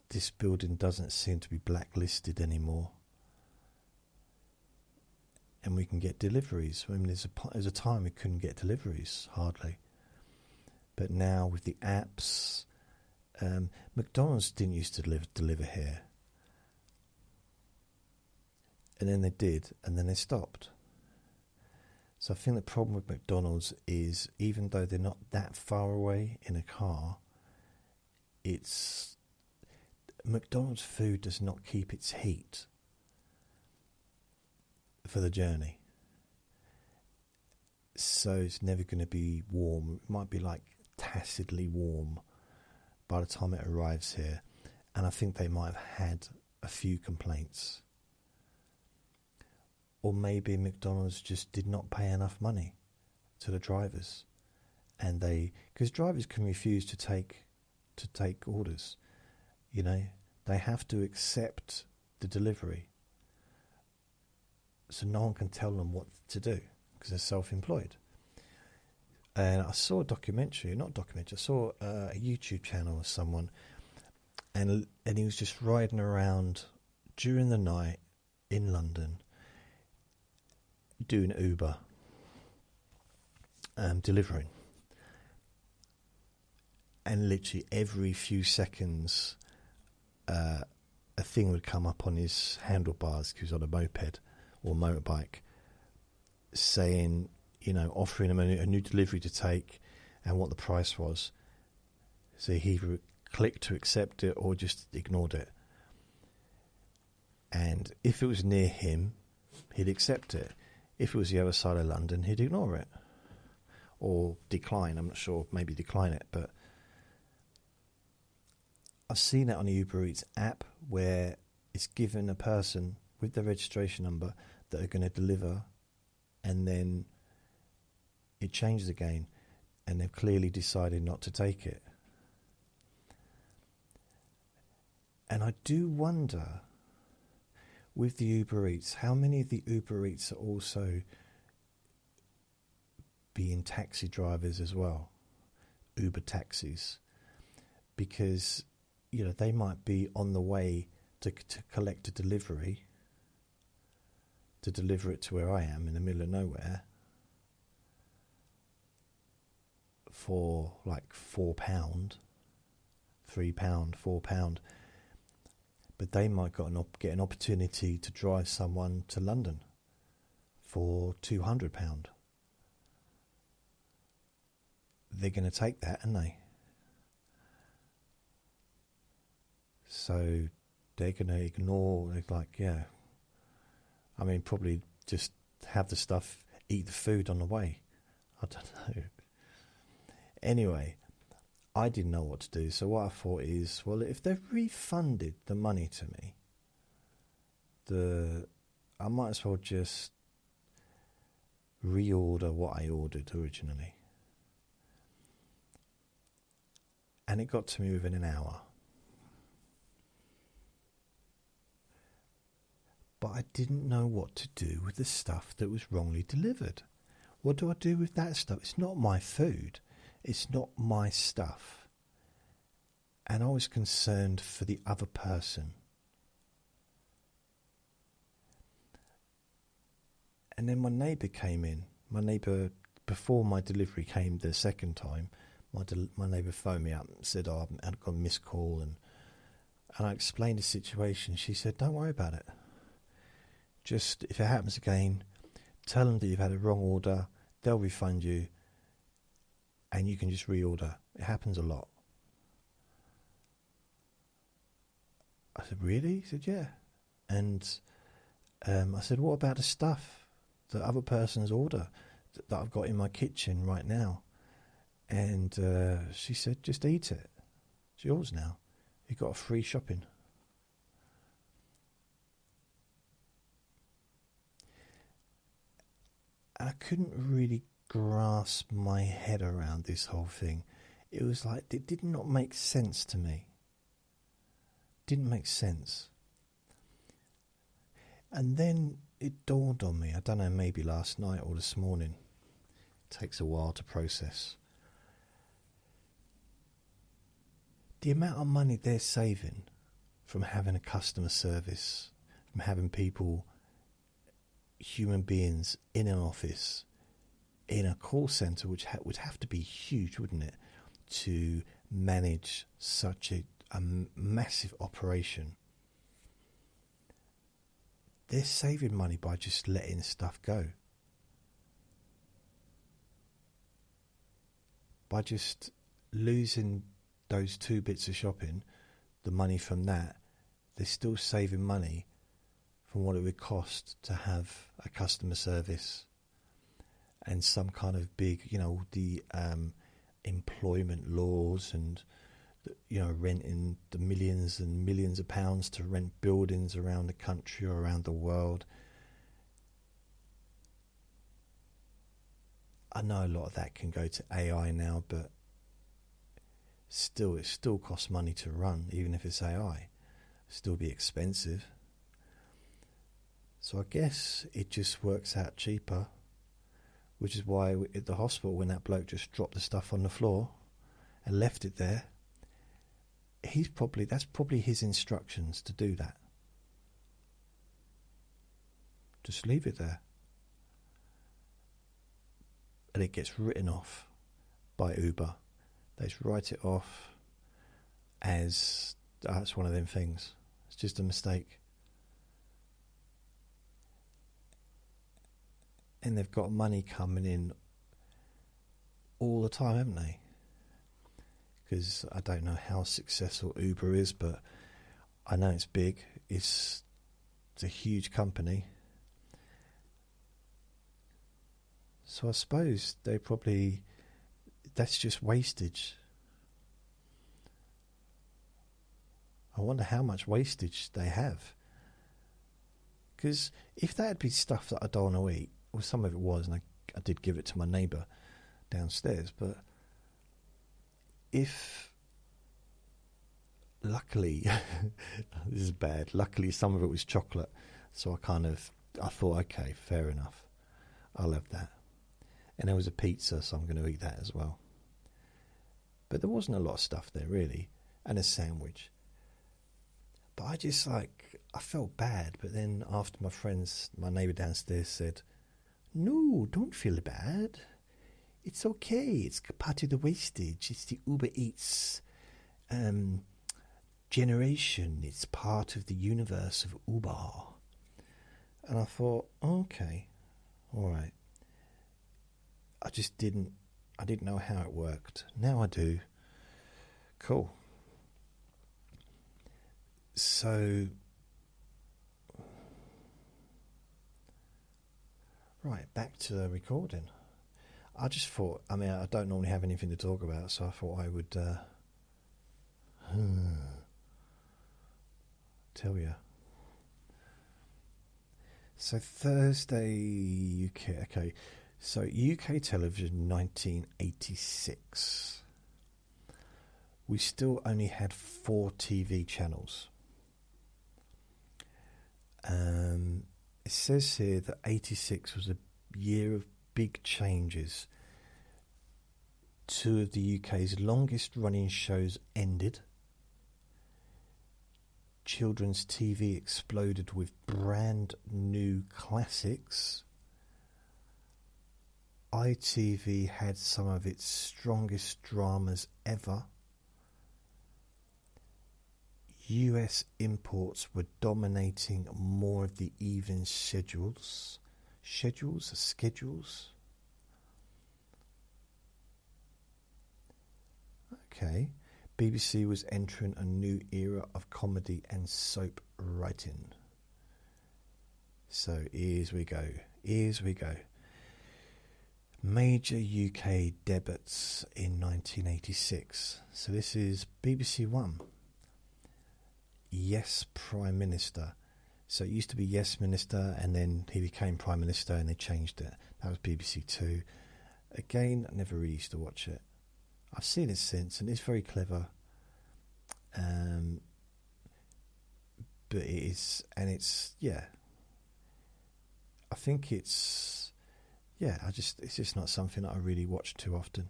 [SPEAKER 1] this building doesn't seem to be blacklisted anymore. And we can get deliveries. I mean, there's a time we couldn't get deliveries, hardly. But now with the apps, McDonald's didn't used to deliver here. And then they did, and then they stopped. So I think the problem with McDonald's is, even though they're not that far away in a car, McDonald's food does not keep its heat for the journey. So it's never going to be warm. It might be like tacitly warm by the time it arrives here. And I think they might have had a few complaints. Or maybe McDonald's just did not pay enough money to the drivers. And because drivers can refuse to take orders. You know, they have to accept the delivery. So no one can tell them what to do because they're self-employed. And I saw a I saw a YouTube channel of someone, and he was just riding around during the night in London doing Uber, delivering. And literally every few seconds a thing would come up on his handlebars, because he was on a moped or motorbike, saying, you know, offering him a new delivery to take and what the price was. So he would click to accept it or just ignored it. And if it was near him, he'd accept it. If it was the other side of London, he'd ignore it. Or decline, I'm not sure, maybe decline it. But I've seen it on the Uber Eats app where it's given a person with the registration number that are going to deliver, and then it changes again, and they've clearly decided not to take it. And I do wonder, with the Uber Eats, how many of the Uber Eats are also being taxi drivers as well, Uber taxis, because, you know, they might be on the way to collect a delivery, to deliver it to where I am in the middle of nowhere for like £4, £3, £4, but they might get an opportunity to drive someone to London for £200. They're going to take that, aren't they? So they're going to ignore, like, yeah. I mean, probably just have the stuff, eat the food on the way. I don't know. Anyway, I didn't know what to do. So what I thought is, well, if they've refunded the money to me, I might as well just reorder what I ordered originally. And it got to me within an hour. But I didn't know what to do with the stuff that was wrongly delivered. What do I do with that stuff? It's not my food. It's not my stuff. And I was concerned for the other person. And then my neighbour came in. My neighbour, before my delivery came the second time, my neighbour phoned me up and said, oh, I've got a missed call. And I explained the situation. She said, don't worry about it. Just, if it happens again, tell them that you've had a wrong order they'll refund you, and you can just reorder. It happens a lot. I said, really? He said, yeah. And I said, what about the stuff that other person's order that I've got in my kitchen right now? And she said, just eat it. It's yours now. You got a free shopping. And I couldn't really grasp my head around this whole thing. It was like, it did not make sense to me. Didn't make sense. And then it dawned on me, I don't know, maybe last night or this morning. It takes a while to process. The amount of money they're saving from having a customer service, from having people, human beings in an office, in a call centre, which would have to be huge, wouldn't it, to manage such a massive operation. They're saving money by just letting stuff go. By just losing those 2 bits of shopping, the money from that, they're still saving money from what it would cost to have a customer service and some kind of big, the employment laws and, renting the millions and millions of pounds to rent buildings around the country or around the world. I know a lot of that can go to AI now, but still, it still costs money to run, even if it's AI. It'll still be expensive. So I guess it just works out cheaper, which is why at the hospital, when that bloke just dropped the stuff on the floor and left it there, that's probably his instructions to do that. Just leave it there. And it gets written off by Uber. They just write it off as, it's one of them things. It's just a mistake. And they've got money coming in all the time, haven't they? Because I don't know how successful Uber is, but I know it's big. It's a huge company. So I suppose that's just wastage. I wonder how much wastage they have. Because if that had been stuff that I don't want to eat, well, some of it was, and I did give it to my neighbour downstairs, but if, luckily, this is bad, luckily some of it was chocolate, so I thought, okay, fair enough, I'll have that. And there was a pizza, so I'm going to eat that as well. But there wasn't a lot of stuff there, really, and a sandwich. But I felt bad, but then after my neighbour downstairs said, no, don't feel bad. It's okay. It's part of the wastage. It's the Uber Eats generation. It's part of the universe of Uber. And I thought, okay, all right. I didn't know how it worked. Now I do. Cool. So, right, back to the recording. I just thought, I don't normally have anything to talk about, so I thought I would tell you. So Thursday, UK, okay. So UK television, 1986. We still only had 4 TV channels. It says here that 86 was a year of big changes. 2 of the UK's longest running shows ended. Children's TV exploded with brand new classics. ITV had some of its strongest dramas ever. US imports were dominating more of the evening schedules. Schedules? Okay. BBC was entering a new era of comedy and soap writing. So here we go. Major UK debuts in 1986. So this is BBC One. Yes, Prime Minister. So it used to be Yes Minister, and then he became Prime Minister, and they changed it. That was BBC Two. Again, I never really used to watch it. I've seen it since, and it's very clever. But it is, and it's, yeah. I think it's, yeah, it's just not something that I really watch too often.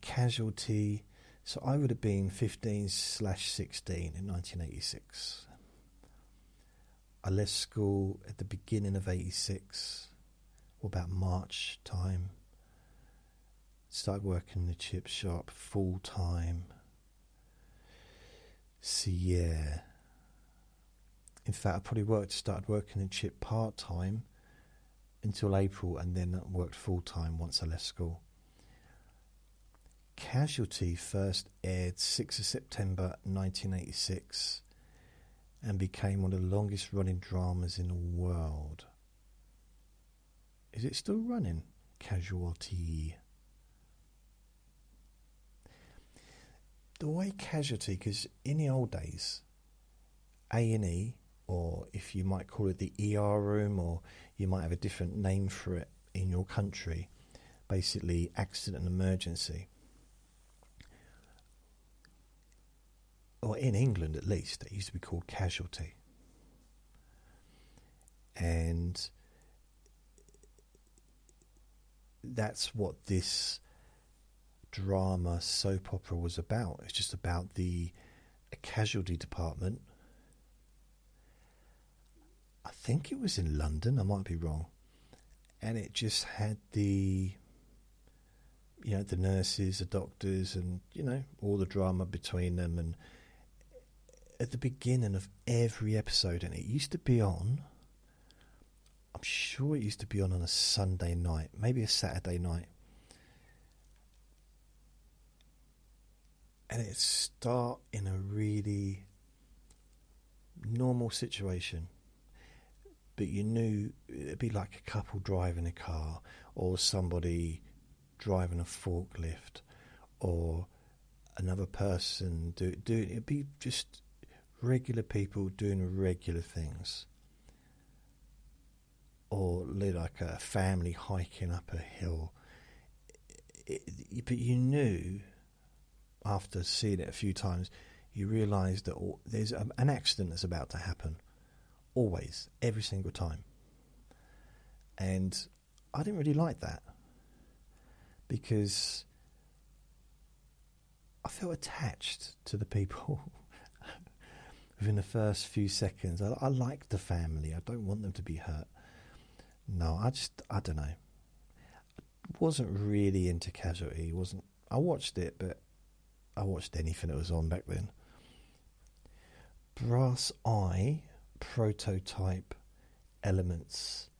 [SPEAKER 1] Casualty. So I would have been 15/16 in 1986. I left school at the beginning of 86, or about March time. Started working in the chip shop full time. So yeah. In fact, I probably started working in chip part time until April, and then worked full time once I left school. Casualty first aired 6th of September 1986 and became one of the longest running dramas in the world. Is it still running? Casualty. The way Casualty, because in the old days, A&E, or if you might call it the ER room, or you might have a different name for it in your country, basically accident and emergency, or in England at least, it used to be called Casualty. And that's what this drama soap opera was about. It's just about a casualty department. I think it was in London, I might be wrong. And it just had the nurses, the doctors, and, all the drama between them. And at the beginning of every episode, and it used to be on, I'm sure it used to be on a Sunday night, maybe a Saturday night. And it'd start in a really normal situation. But you knew it'd be like a couple driving a car, or somebody driving a forklift, or another person doing. It'd be just regular people doing regular things, or like a family hiking up a hill. But you knew, after seeing it a few times, you realised that there's an accident that's about to happen. Always, every single time. And I didn't really like that, because I felt attached to the people within the first few seconds. I liked the family. I don't want them to be hurt. No, I don't know. I wasn't really into Casualty. I watched it, but I watched anything that was on back then. Brass Eye, Prototype, Elements,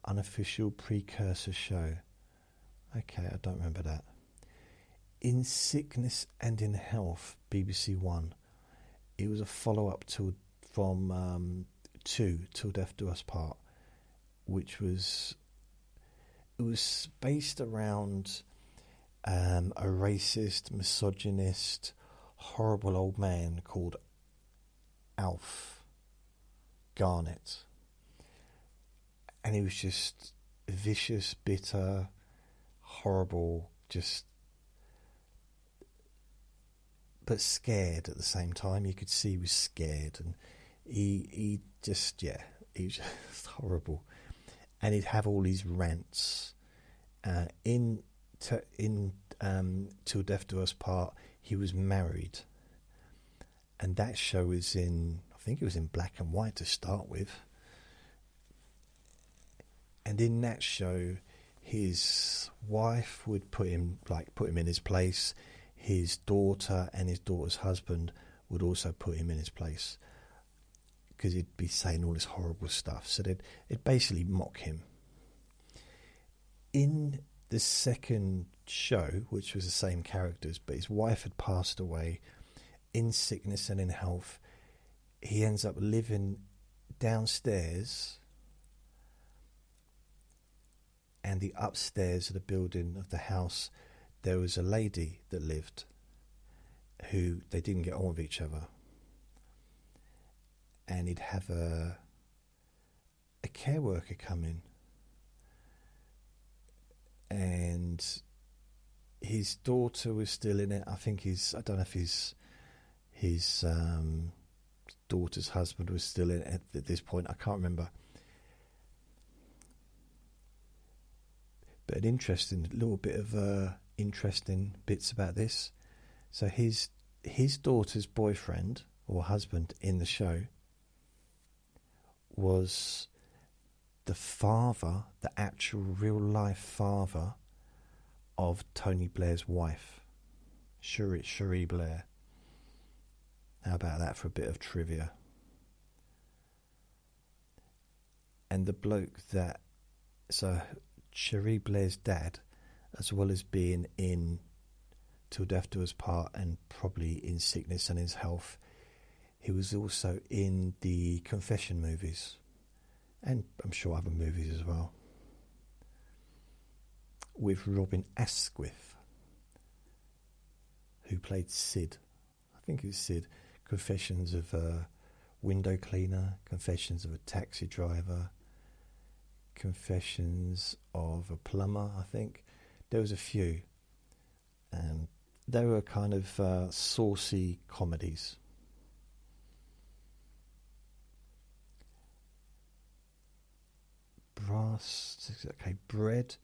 [SPEAKER 1] unofficial precursor show. Okay, I don't remember that. In Sickness and in Health, BBC One. It was a follow-up from Till Death Do Us Part, which was based around a racist, misogynist, horrible old man called Alf Garnett, and he was just vicious, bitter, horrible, but scared at the same time. You could see he was scared, and he was just horrible. And he'd have all these rants. In Till Death Do Us Part, he was married. And that show was I think it was in black and white to start with. And in that show, his wife would put him in his place. His daughter and his daughter's husband would also put him in his place, because he'd be saying all this horrible stuff. So it'd basically mock him. In the second show, which was the same characters, but his wife had passed away in sickness and in health. He ends up living downstairs, and the upstairs of the building of the house, there was a lady that lived who they didn't get on with each other. And he'd have a care worker come in. And his daughter was still in it. I think I don't know if his daughter's husband was still in it at this point. I can't remember. But an interesting little bit of interesting bits about this. So his daughter's boyfriend or husband in the show was the father, the actual real life father of Tony Blair's wife, Cherie Blair. How about that for a bit of trivia? And the bloke so Cherie Blair's dad, as well as being in Till Death Do Us Part and probably in sickness and his health, he was also in the Confession movies, and I'm sure other movies as well, with Robin Asquith, who played Sid. I think it was Sid. Confessions of a window cleaner, Confessions of a taxi driver, Confessions of a plumber, I think. There was a few. They were kind of saucy comedies. Bread.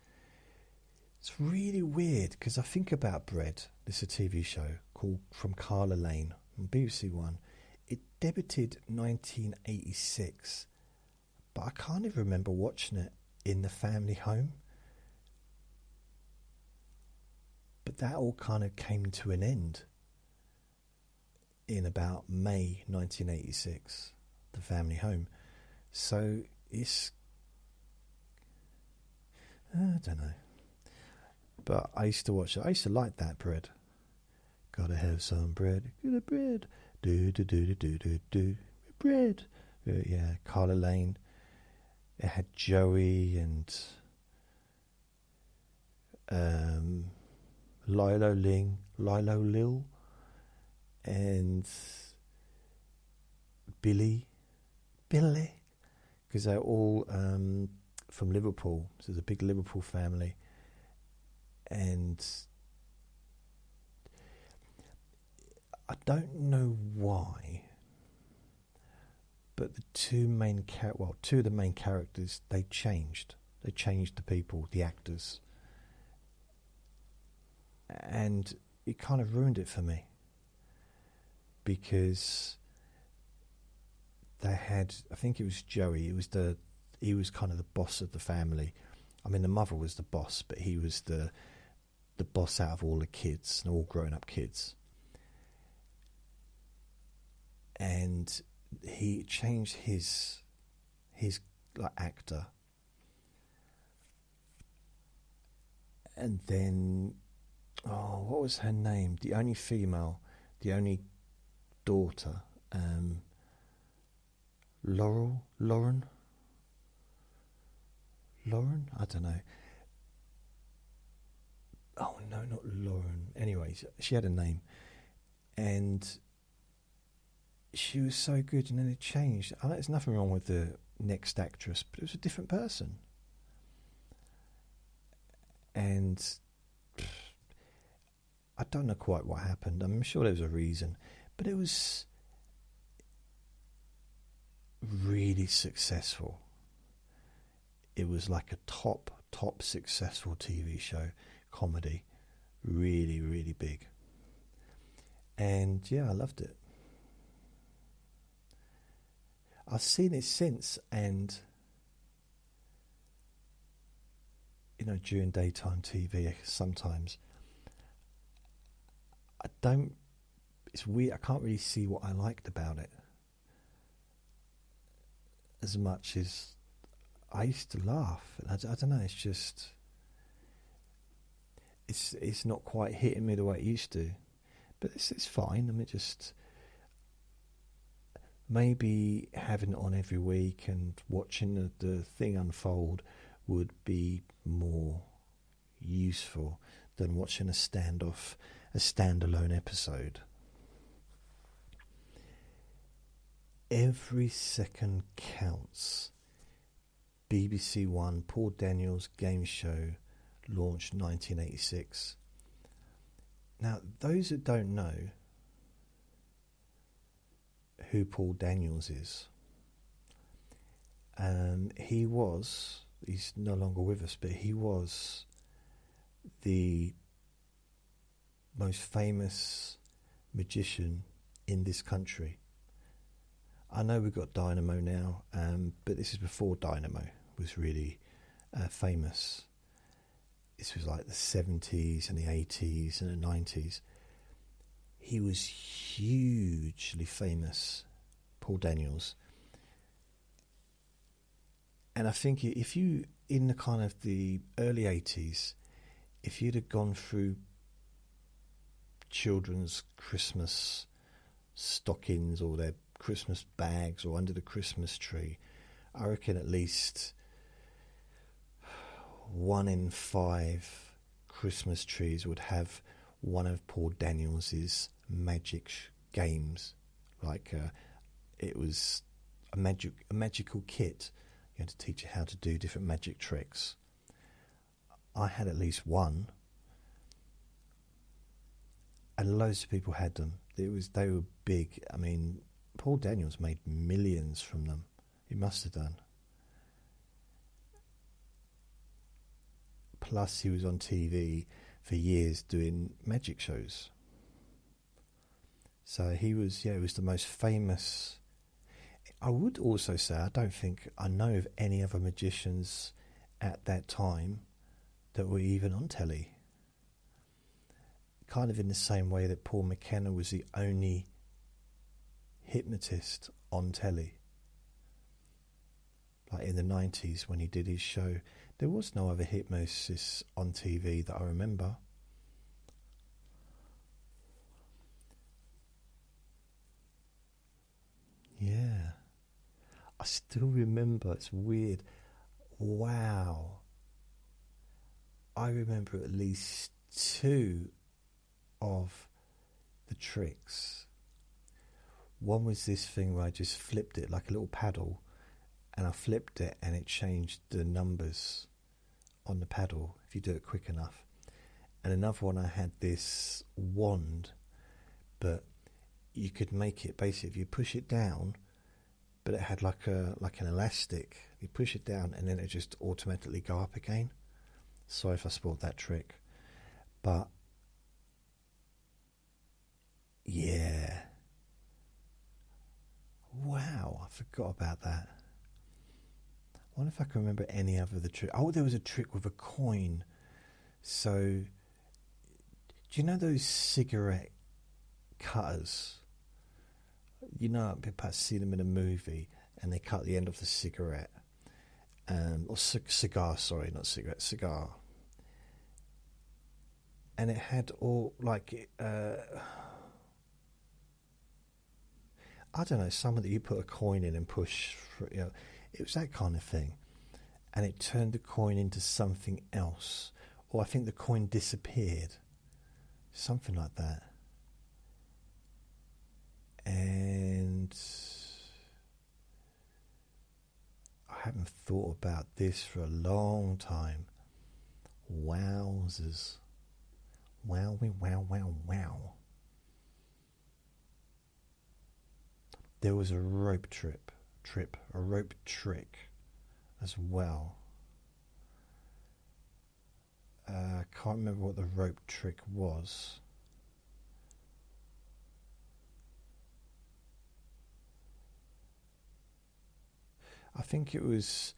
[SPEAKER 1] It's really weird because I think about Bread. This is a TV show called From Carla Lane on BBC One. It debuted 1986, but I can't even remember watching it in the family home. But that all kind of came to an end in about May 1986, the family home. So it's, I don't know. But I used to watch it. I used to like that Bread. Gotta have some bread. Gotta bread. Do do do do do do do. Bread. Yeah, Carla Lane. It had Joey and Lilo Lil, and Billy, because they're all from Liverpool. So there's a big Liverpool family, and I don't know why, but the two of the main characters, they changed. They changed the people, the actors. And it kind of ruined it for me. Because they had, I think it was Joey, he was kind of the boss of the family. I mean, the mother was the boss, but he was the boss out of all the kids, and all grown up kids. And he changed his like actor, and then what was her name? The only female, the only daughter, Lauren. I don't know. Oh no, not Lauren. Anyways, she had a name, and she was so good, and then it changed. There's nothing wrong with the next actress, but it was a different person. And I don't know quite what happened. I'm sure there was a reason, but it was really successful. It was like a top successful TV show, comedy, really, really big. And yeah, I loved it. I've seen it since, and during daytime TV sometimes it's weird, I can't really see what I liked about it as much as I used to laugh. I don't know, it's just, it's not quite hitting me the way it used to. But it's fine. I mean, just maybe having it on every week and watching the thing unfold would be more useful than watching a standalone episode. Every second counts. BBC One, Paul Daniels game show, launched 1986. Now, those that don't know who Paul Daniels is, he's no longer with us, but he was the most famous magician in this country. I know we've got Dynamo now, but this is before Dynamo was really famous. This was like the 70s and the 80s and the 90s. He was hugely famous, Paul Daniels. And I think if you, in the kind of the early 80s, if you'd have gone through children's Christmas stockings or their Christmas bags or under the Christmas tree, I reckon at least 1 in 5 Christmas trees would have one of Paul Daniels's magic games. Like it was a magical kit. You had to teach you how to do different magic tricks. I had at least one, and loads of people had them. They were big. I mean, Paul Daniels made millions from them. He must have done. Plus, he was on TV for years doing magic shows. So he was the most famous. I would also say I don't think I know of any other magicians at that time that were even on telly. Kind of in the same way that Paul McKenna was the only hypnotist on telly. Like in the 90s when he did his show, there was no other hypnosis on TV that I remember. Yeah. I still remember, it's weird. Wow. I remember at least 2 of the tricks. One was this thing where I just flipped it like a little paddle, and I flipped it and it changed the numbers on the paddle if you do it quick enough. And another one, I had this wand, but you could make it basically if you push it down, but it had like an elastic. You push it down and then it just automatically go up again. Sorry if I spoiled that trick, but yeah. Wow, I forgot about that. I wonder if I can remember any other of the trick. Oh, there was a trick with a coin. So, do you know those cigarette cutters? You know, perhaps see them in a movie and they cut the end of the cigarette. Or cigar, sorry, not cigarette, cigar. And it had all, like, I don't know, something that you put a coin in and push, it was that kind of thing. And it turned the coin into something else. Or I think the coin disappeared. Something like that. And I haven't thought about this for a long time. Wowzers. Wowie, wow, wow, wow. There was a rope trick as well. I can't remember what the rope trick was. I think it was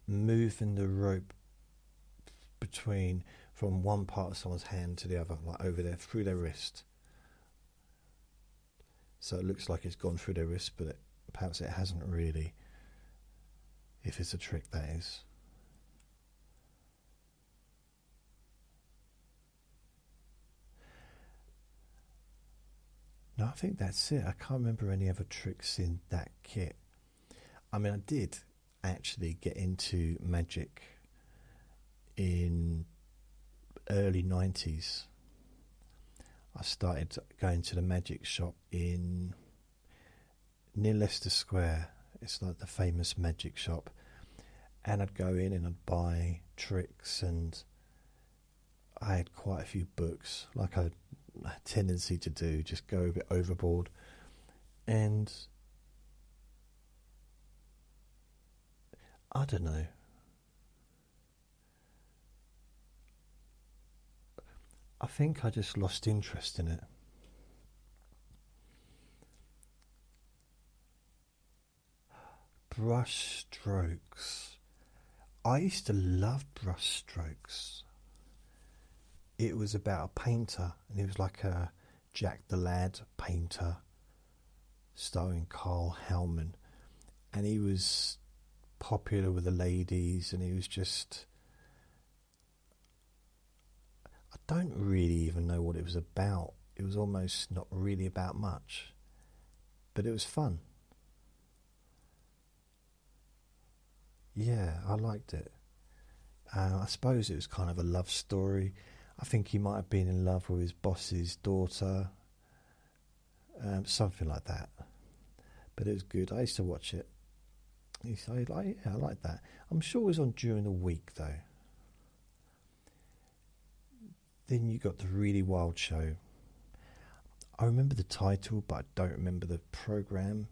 [SPEAKER 1] moving the rope from one part of someone's hand to the other, like over there, through their wrist. So it looks like it's gone through their wrist, but perhaps it hasn't really. If it's a trick, that is. I think that's it. I can't remember any other tricks in that kit. I mean, I did actually get into magic in early 90s. I started going to the magic shop near Leicester Square. It's like the famous magic shop. And I'd go in and I'd buy tricks, and I had quite a few books, like I had a tendency to do, just go a bit overboard. And I don't know. I think I just lost interest in it. Brush strokes. I used to love brush strokes. It was about a painter, and he was like a Jack the Lad painter, starring Carl Howman, and he was popular with the ladies, and he was just, I don't really even know what it was about. It was almost not really about much, but it was fun. Yeah, I liked it. I suppose it was kind of a love story. I think he might have been in love with his boss's daughter, something like that. But it was good. I used to watch it. I like that. I'm sure it was on during the week, though. Then you got the Really Wild Show. I remember the title, but I don't remember the program.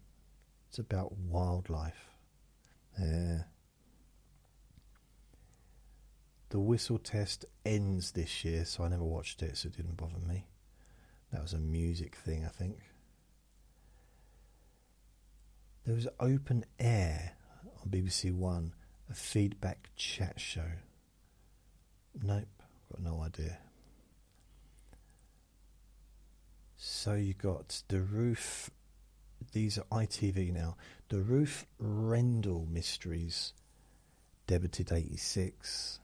[SPEAKER 1] It's about wildlife. Yeah. The Whistle Test ends this year, so I never watched it, so it didn't bother me. That was a music thing, I think. There was Open Air on BBC One, a feedback chat show. Nope, got no idea. So you got The Ruth, these are ITV now, The Ruth Rendell Mysteries, debuted 86.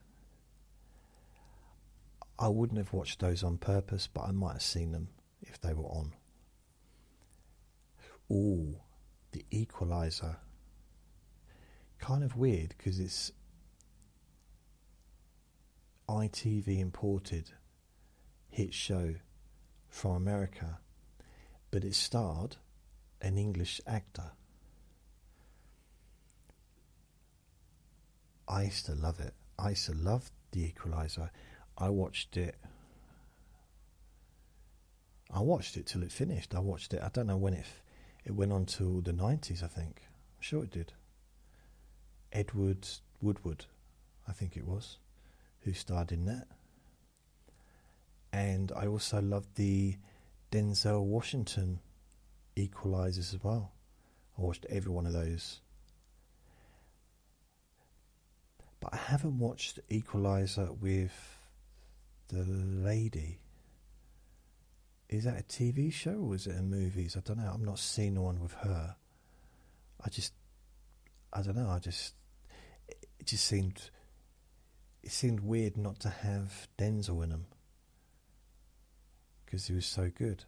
[SPEAKER 1] I wouldn't have watched those on purpose, but I might have seen them if they were on. Ooh, The Equalizer. Kind of weird because it's ITV imported hit show from America, but it starred an English actor. I used to love it. I used to love The Equalizer. I watched it till it finished. I watched it, I don't know when it went on till the 90s, I think. I'm sure it did. Edward Woodward, I think it was, who starred in that. And I also loved the Denzel Washington Equalizers as well. I watched every one of those. But I haven't watched Equalizer with the lady. Is that a TV show or is it a movies? I don't know. I'm not seeing the one with her. I don't know. It just seemed weird not to have Denzel in them because he was so good.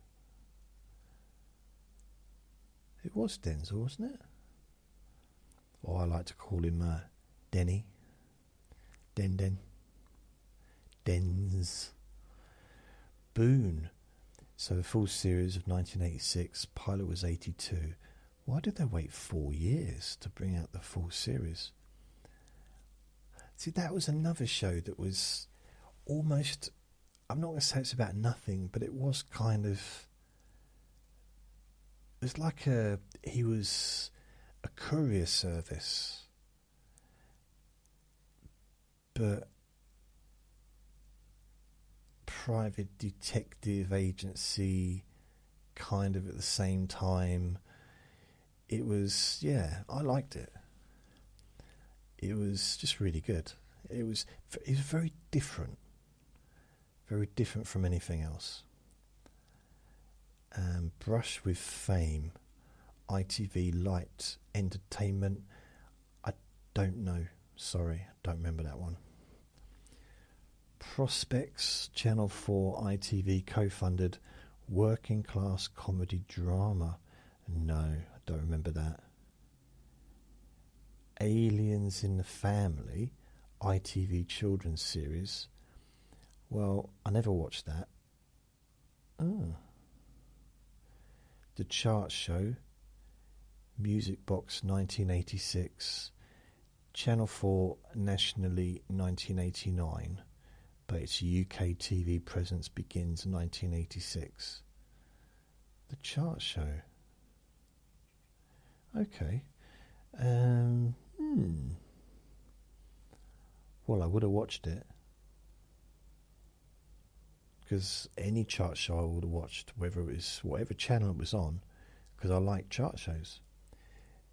[SPEAKER 1] It was Denzel, wasn't it? Or I like to call him Denny. Denz. Boone. So the full series of 1986, pilot was 82. Why did they wait 4 years to bring out the full series? See, that was another show that was almost, I'm not going to say it's about nothing, but it was kind of, it was like he was a courier service, but private detective agency kind of at the same time. It was, yeah, I liked it. It was just really good. It was very different from anything else. Brush with Fame, ITV Light Entertainment. I don't know. Sorry, I don't remember that one. Prospects, Channel 4 ITV co-funded Working class comedy drama. No, I don't remember that. Aliens in the Family, ITV children's series. Well, I never watched that. Oh. The Chart Show, Music Box 1986, Channel 4 nationally 1989, but its UK TV presence begins 1986. The Chart Show. Okay. Well, I would have watched it. Because any chart show I would have watched, whether it was whatever channel it was on, because I like chart shows.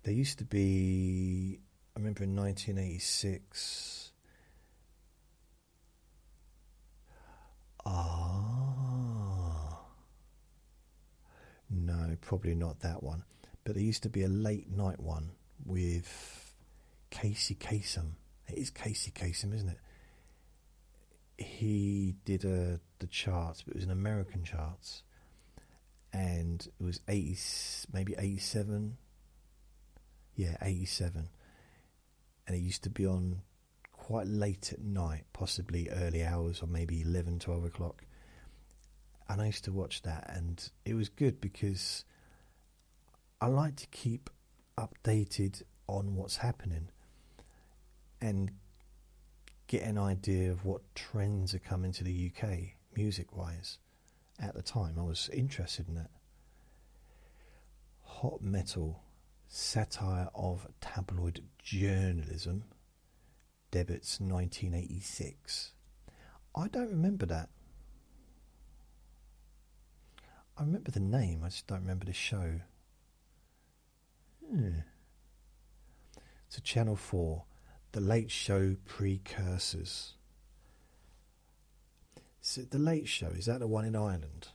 [SPEAKER 1] There used to be, I remember in 1986. No, probably not that one. But there used to be a late night one with Casey Kasem. It is Casey Kasem, isn't it? He did the charts, but it was in American charts, and it was 80, maybe 87. Yeah, 87. And it used to be on quite late at night, possibly early hours, or maybe 11, 12 o'clock. And I used to watch that, and it was good because I like to keep updated on what's happening and get an idea of what trends are coming to the UK music-wise. At the time, I was interested in that. Hot Metal, Satire of Tabloid Journalism, debuts 1986. I don't remember that. I remember the name, I just don't remember the show. So Channel 4, The Late Show Precursors. So The Late Show, is that the one in Ireland?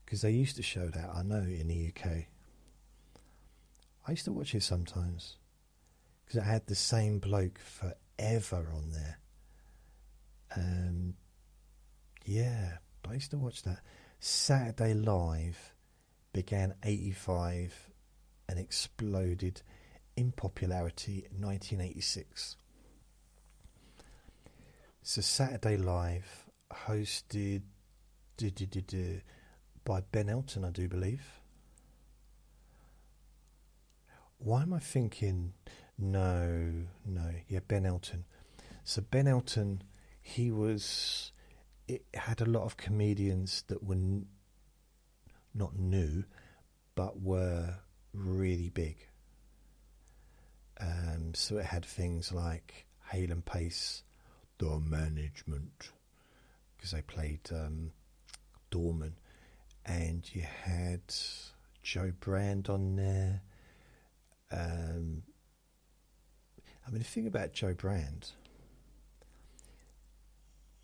[SPEAKER 1] Because they used to show that, I know, in the UK. I used to watch it sometimes. Because it had the same bloke forever on there. Yeah, I used to watch that. Saturday Live began 85 and exploded in popularity in 1986. So Saturday Live, hosted by Ben Elton, I do believe. Why am I thinking? No, yeah, Ben Elton. So Ben Elton, it had a lot of comedians that were not new, but were really big. So it had things like Hale and Pace, The Management, because they played Dorman, and you had Joe Brand on there. I mean, the thing about Joe Brand,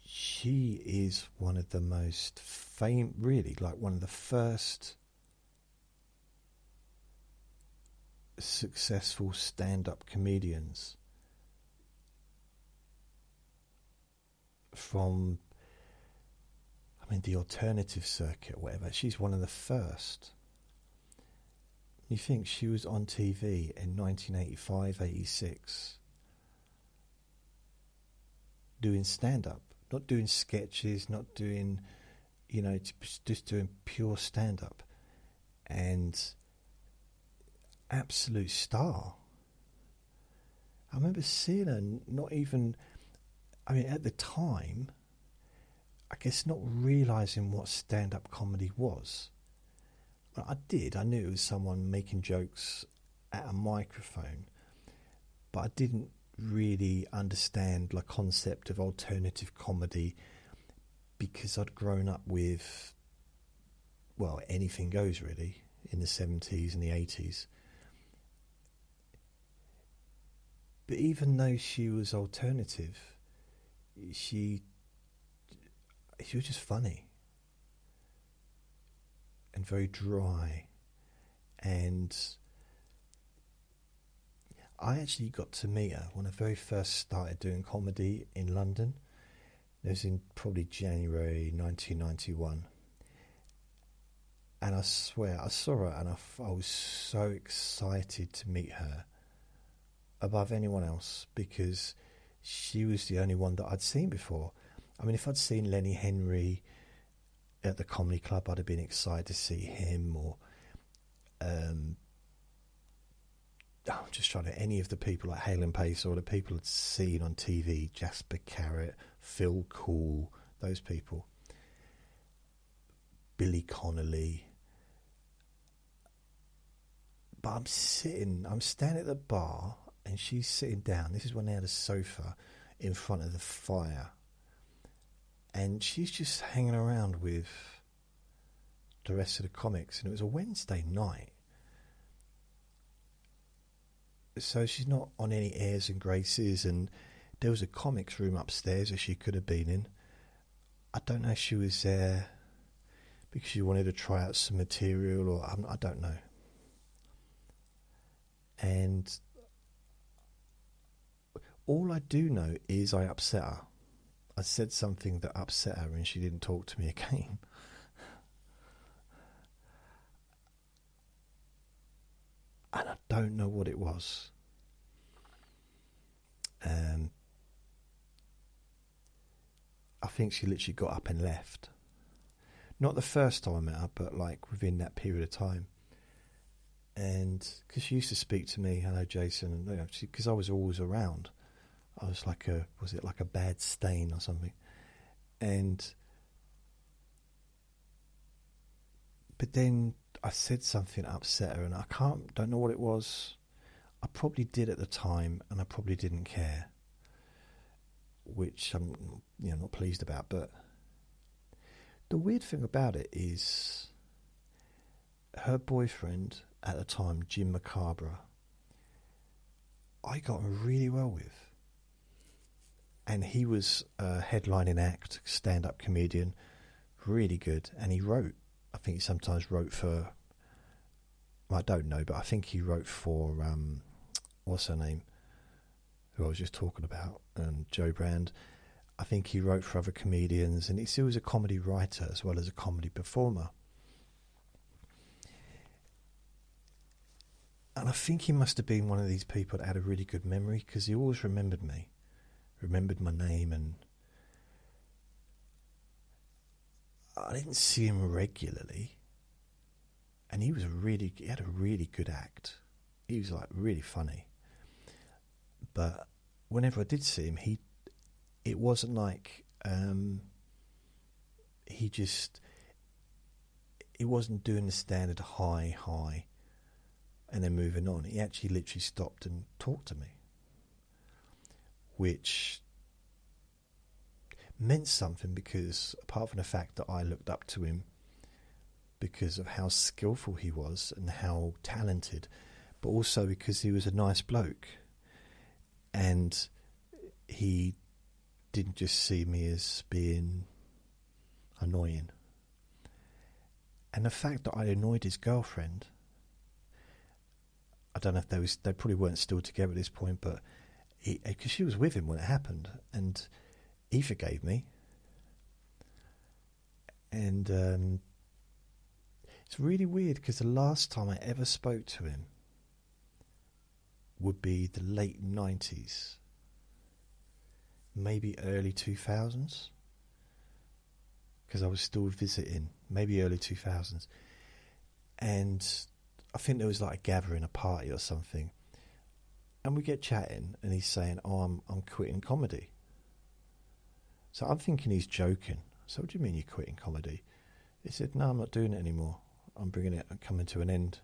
[SPEAKER 1] she is one of the most really, like one of the first successful stand-up comedians from, I mean, the alternative circuit, whatever. She's one of the first. You think she was on TV in 1985, 86, doing stand-up, not doing sketches, not doing, just doing pure stand-up, and absolute star. I remember seeing her not even, I mean, at the time, I guess not realising what stand-up comedy was. I knew it was someone making jokes at a microphone, but I didn't really understand the concept of alternative comedy because I'd grown up with, well, anything goes really in the 70s and the 80s. But even though she was alternative, she was just funny and very dry. And I actually got to meet her when I very first started doing comedy in London. It was in probably January 1991. And I swear, I saw her and I was so excited to meet her above anyone else, because she was the only one that I'd seen before. I mean, if I'd seen Lenny Henry at the comedy club, I'd have been excited to see him, or I'm just trying to, any of the people like Hale and Pace, or the people I'd seen on TV, Jasper Carrot, Phil Cool, those people, Billy Connolly. But I'm standing at the bar and she's sitting down. This is when they had a sofa in front of the fire. And she's just hanging around with the rest of the comics. And it was a Wednesday night. So she's not on any airs and graces. And there was a comics room upstairs that she could have been in. I don't know if she was there because she wanted to try out some material, or I don't know. And all I do know is I upset her. I said something that upset her and she didn't talk to me again. And I don't know what it was. I think she literally got up and left. Not the first time I met her, but like within that period of time. And because she used to speak to me, hello Jason, and because I was always around, I was like was it like a bad stain or something? But then I said something that upset her, and don't know what it was. I probably did at the time, and I probably didn't care, which I'm not pleased about. But the weird thing about it is, her boyfriend at the time, Jim Macabre, I got on really well with. And he was a headlining act, stand-up comedian, really good. And he wrote, I think he sometimes wrote for, I don't know, but I think he wrote for, what's her name, who I was just talking about, Joe Brand. I think he wrote for other comedians, and he was a comedy writer as well as a comedy performer. And I think he must have been one of these people that had a really good memory, because he always remembered me, remembered my name, and I didn't see him regularly. And he had a really good act. He was like really funny. But whenever I did see him, it wasn't like he wasn't doing the standard hi and then moving on. He actually literally stopped and talked to me, which meant something, because apart from the fact that I looked up to him because of how skillful he was and how talented, but also because he was a nice bloke, and he didn't just see me as being annoying. And the fact that I annoyed his girlfriend, I don't know if they probably weren't still together at this point, but because she was with him when it happened, and he forgave me. And it's really weird, because the last time I ever spoke to him would be the late 90s, maybe early 2000s, because I was still visiting, maybe early 2000s. And I think there was like a gathering, a party or something, and we get chatting, and he's saying, "Oh, I'm quitting comedy." So I'm thinking he's joking. So what do you mean you're quitting comedy? He said, "No, I'm not doing it anymore. I'm coming to an end."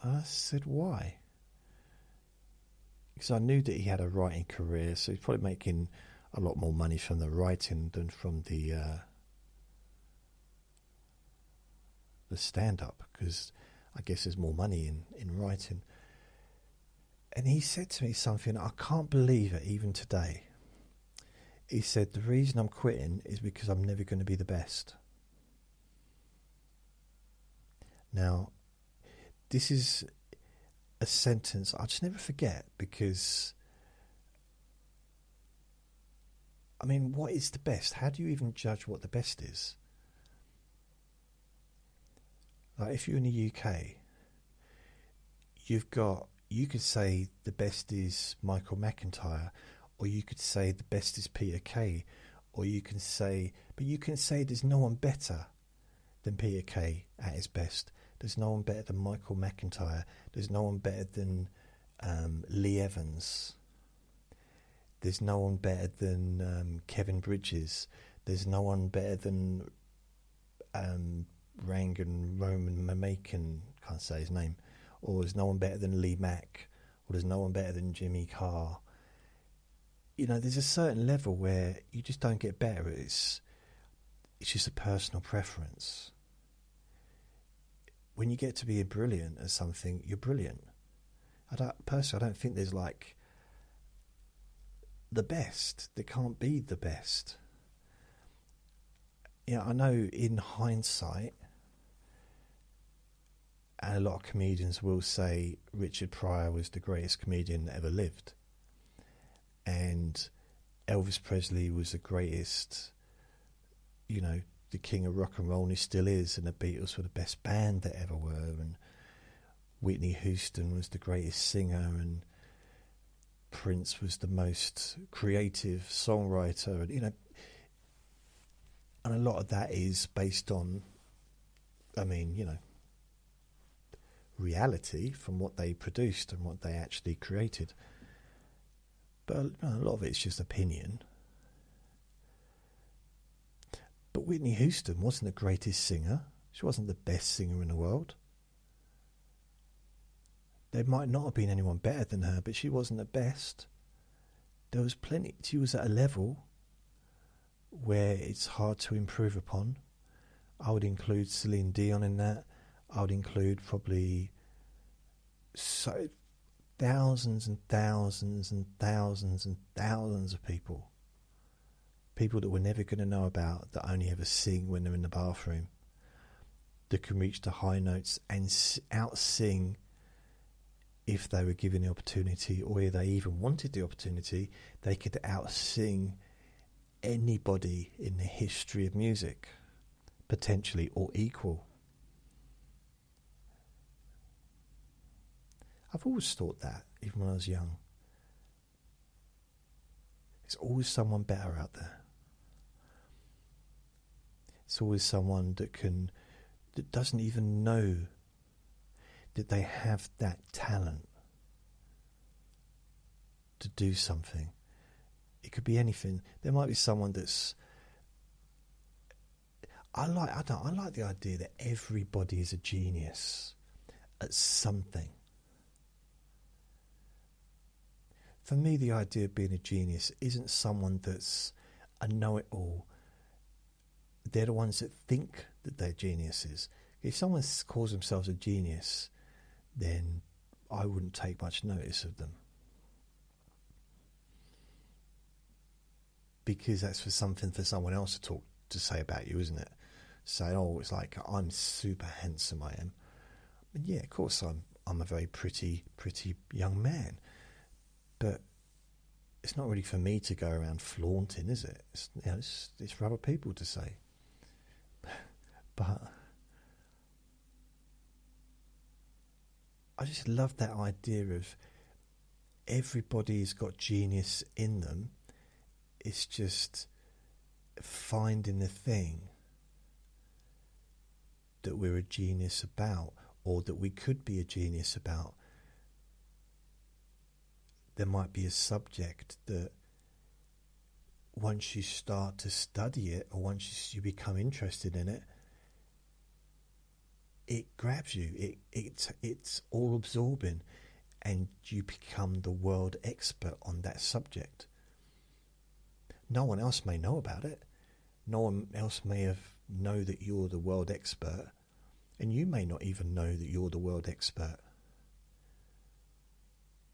[SPEAKER 1] I said, "Why?" Because I knew that he had a writing career, so he's probably making a lot more money from the writing than from the stand-up, because I guess there's more money in writing. And he said to me something, I can't believe it even today. He said, "The reason I'm quitting is because I'm never going to be the best." Now, this is a sentence I'll just never forget, because I mean, what is the best? How do you even judge what the best is? Like, if you're in the UK, you could say the best is Michael McIntyre, or you could say the best is Peter Kay, or you can say there's no one better than Peter Kay at his best. There's no one better than Michael McIntyre. There's no one better than Lee Evans. There's no one better than Kevin Bridges. There's no one better than Roman Mamakin, can't say his name. Or there's no one better than Lee Mack. Or there's no one better than Jimmy Carr. You know, there's a certain level where you just don't get better. It's just a personal preference. When you get to be brilliant at something, you're brilliant. I don't think there's like the best. There can't be the best. Yeah, I know in hindsight, and a lot of comedians will say Richard Pryor was the greatest comedian that ever lived. And Elvis Presley was the greatest, you know, the king of rock and roll, and he still is, and the Beatles were the best band that ever were, and Whitney Houston was the greatest singer, and Prince was the most creative songwriter, and, you know, and a lot of that is based on, I mean, you know, reality from what they produced and what they actually created. But a lot of it's just opinion. But Whitney Houston wasn't the greatest singer. She wasn't the best singer in the world. There might not have been anyone better than her, but she wasn't the best. There was plenty. She was at a level where it's hard to improve upon. I would include Celine Dion in that. I would include probably thousands and thousands and thousands and thousands of people. People that we're never going to know about, that only ever sing when they're in the bathroom, that can reach the high notes and out-sing if they were given the opportunity, or if they even wanted the opportunity. They could out-sing anybody in the history of music, potentially, or equal. I've always thought that, even when I was young. There's always someone better out there. It's always someone that doesn't even know that they have that talent to do something. It could be anything. There might be someone that's... I like the idea that everybody is a genius at something. For me, the idea of being a genius isn't someone that's a know-it-all. They're the ones that think that they're geniuses. If someone calls themselves a genius, then I wouldn't take much notice of them. Because that's for someone else to say about you, isn't it? Say, oh, it's like, I'm super handsome, I am. And yeah, of course, I'm a very pretty young man. But it's not really for me to go around flaunting, is it? It's for other people to say. But I just love that idea of everybody's got genius in them. It's just finding the thing that we're a genius about, or that we could be a genius about. There might be a subject that once you start to study it, or once you become interested in it, it grabs you. It's all absorbing, and you become the world expert on that subject. No one else may know about it. No one else may know that you're the world expert, and you may not even know that you're the world expert.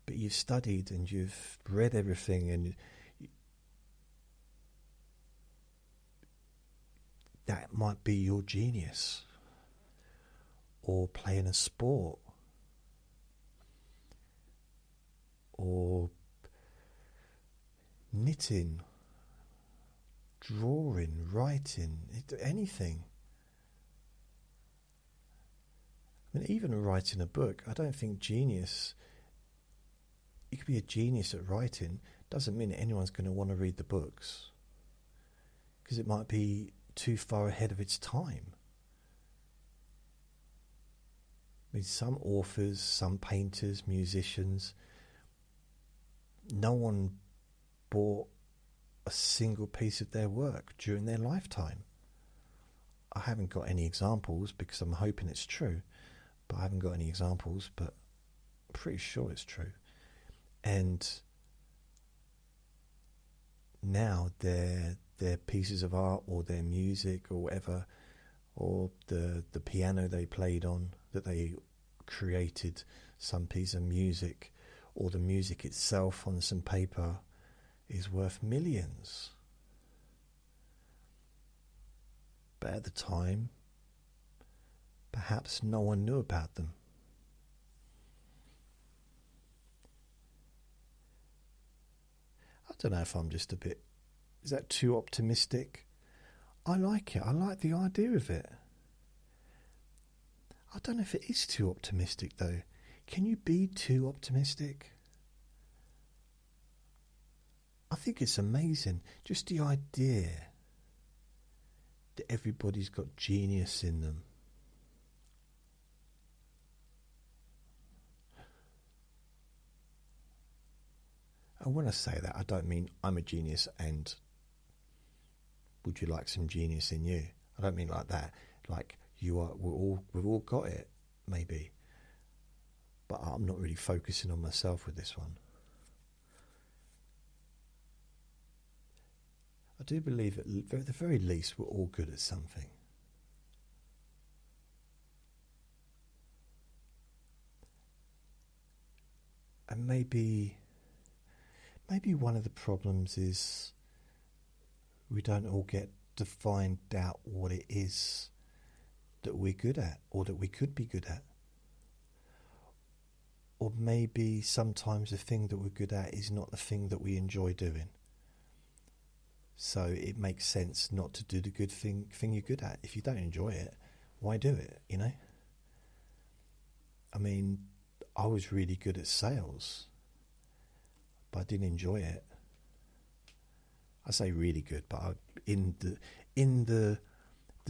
[SPEAKER 1] But you've studied and you've read everything, and that might be your genius. Or playing a sport, or knitting, drawing, writing, anything. I mean, even writing a book, I don't think genius, you could be a genius at writing, doesn't mean that anyone's going to want to read the books, because it might be too far ahead of its time. I mean, some authors, some painters, musicians, no one bought a single piece of their work during their lifetime. I haven't got any examples because I'm hoping it's true, but I haven't got any examples, but I'm pretty sure it's true. And now their pieces of art or their music or whatever, or the piano they played on, that they created some piece of music, or the music itself on some paper, is worth millions. But at the time, perhaps no one knew about them. I don't know if I'm just a bit... Is that too optimistic? I like it. I like the idea of it. I don't know if it is too optimistic, though. Can you be too optimistic? I think it's amazing. Just the idea that everybody's got genius in them. And when I say that, I don't mean I'm a genius and would you like some genius in you? I don't mean like that. Like we've all got it, maybe. But I'm not really focusing on myself with this one. I do believe at the very least we're all good at something. And maybe one of the problems is we don't all get to find out what it is that we're good at, or that we could be good at. Or maybe sometimes the thing that we're good at is not the thing that we enjoy doing. So it makes sense not to do the good thing you're good at. If you don't enjoy it, why do it, you know? I mean, I was really good at sales, but I didn't enjoy it. I say really good, but in the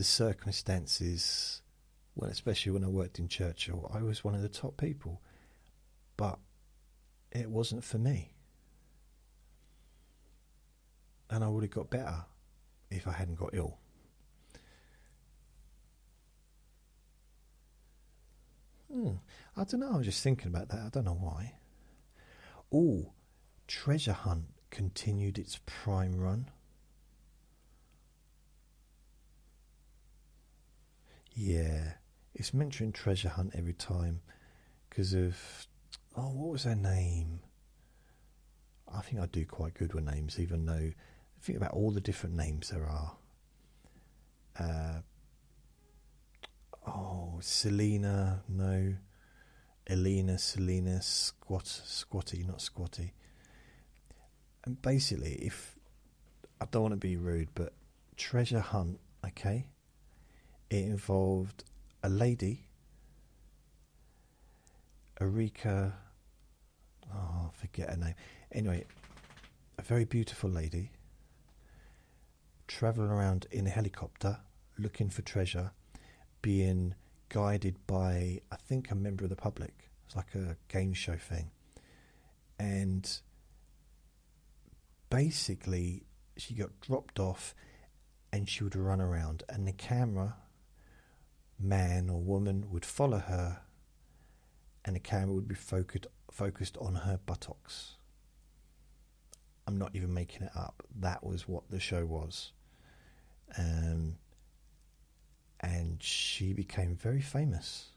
[SPEAKER 1] circumstances, well, especially when I worked in Churchill, I was one of the top people, but it wasn't for me. And I would have got better if I hadn't got ill. I don't know, I was just thinking about that. I don't know why. Oh, Treasure Hunt continued its prime run. Yeah, it's mentioning Treasure Hunt every time because of... Oh, what was her name? I think I do quite good with names, even though... Think about all the different names there are. Selena, no. Elena, Selena, Squatty, not Squatty. And basically, if I don't want to be rude, but Treasure Hunt, okay, it involved a lady, Erika, I forget her name. Anyway, a very beautiful lady, travelling around in a helicopter, looking for treasure, being guided by, I think, a member of the public. It's like a game show thing. And basically, she got dropped off and she would run around, and the camera man or woman would follow her, and the camera would be focused on her buttocks. I'm not even making it up. That was what the show was. And she became very famous.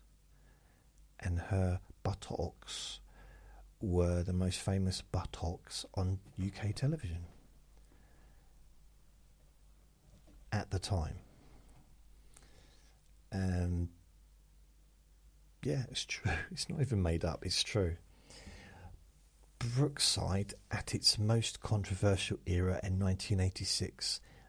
[SPEAKER 1] And her buttocks were the most famous buttocks on UK television at the time. Yeah, it's true. It's not even made up. It's true. Brookside, at its most controversial era in 1986,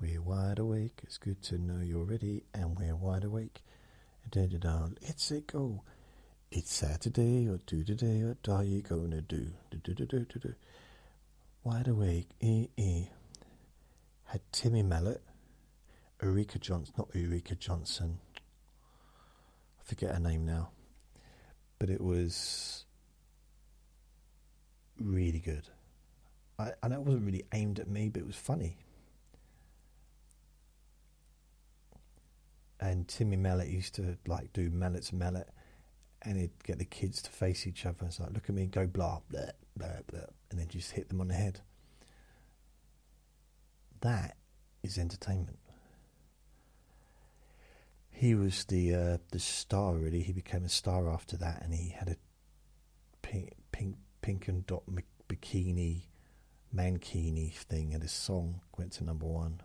[SPEAKER 1] We're wide awake, it's good to know you're ready, and we're wide awake. Let's it go. It's Saturday, or do today, what are you gonna do? Do. Wide awake, Had Timmy Mallet, Eureka Johnson, not Eureka Johnson, I forget her name now, but it was really good. I know it wasn't really aimed at me, but it was funny. And Timmy Mallet used to like do mallet to mallet, and he'd get the kids to face each other. It's like, look at me, go blah, blah, blah, blah, and then just hit them on the head. That is entertainment. He was the star, really. He became a star after that, and he had a pink and dot bikini, mankini thing, and his song went to #1.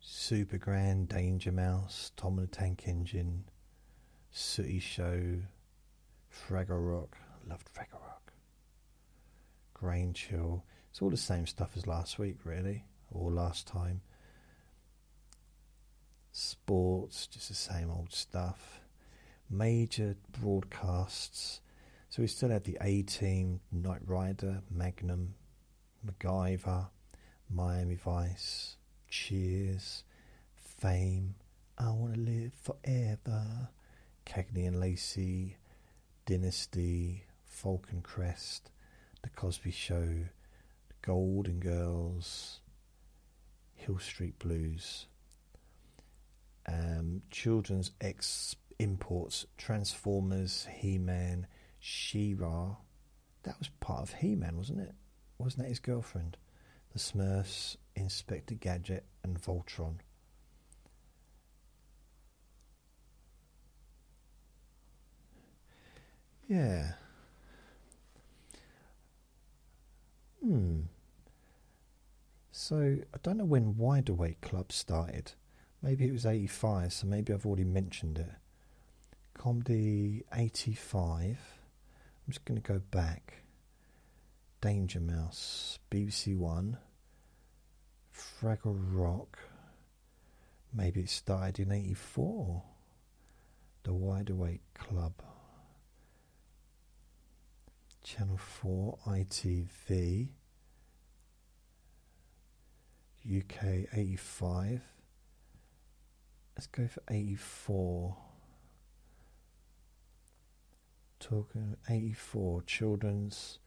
[SPEAKER 1] Super Grand, Danger Mouse, Tom and the Tank Engine, Sooty Show, Fraggle Rock. I loved Fraggle Rock. Grain Chill. It's all the same stuff as last week, really, or last time. Sports, just the same old stuff. Major broadcasts. So we still had the A-Team, Knight Rider, Magnum, MacGyver, Miami Vice, Cheers, Fame, I Want to Live Forever, Cagney and Lacey, Dynasty, Falcon Crest, The Cosby Show, The Golden Girls, Hill Street Blues, children's imports, Transformers, He-Man, She-Ra. That was part of He-Man, wasn't it? Wasn't that his girlfriend? The Smurfs, Inspector Gadget, and Voltron. Yeah. So, I don't know when Wide Awake Club started. Maybe it was 85, so maybe I've already mentioned it. Comedy 85. I'm just going to go back. Danger Mouse, BBC One, Fraggle Rock. Maybe it started in 84. The Wide Awake Club. Channel 4, ITV, UK 85. Let's go for 84. Talking 84, children's.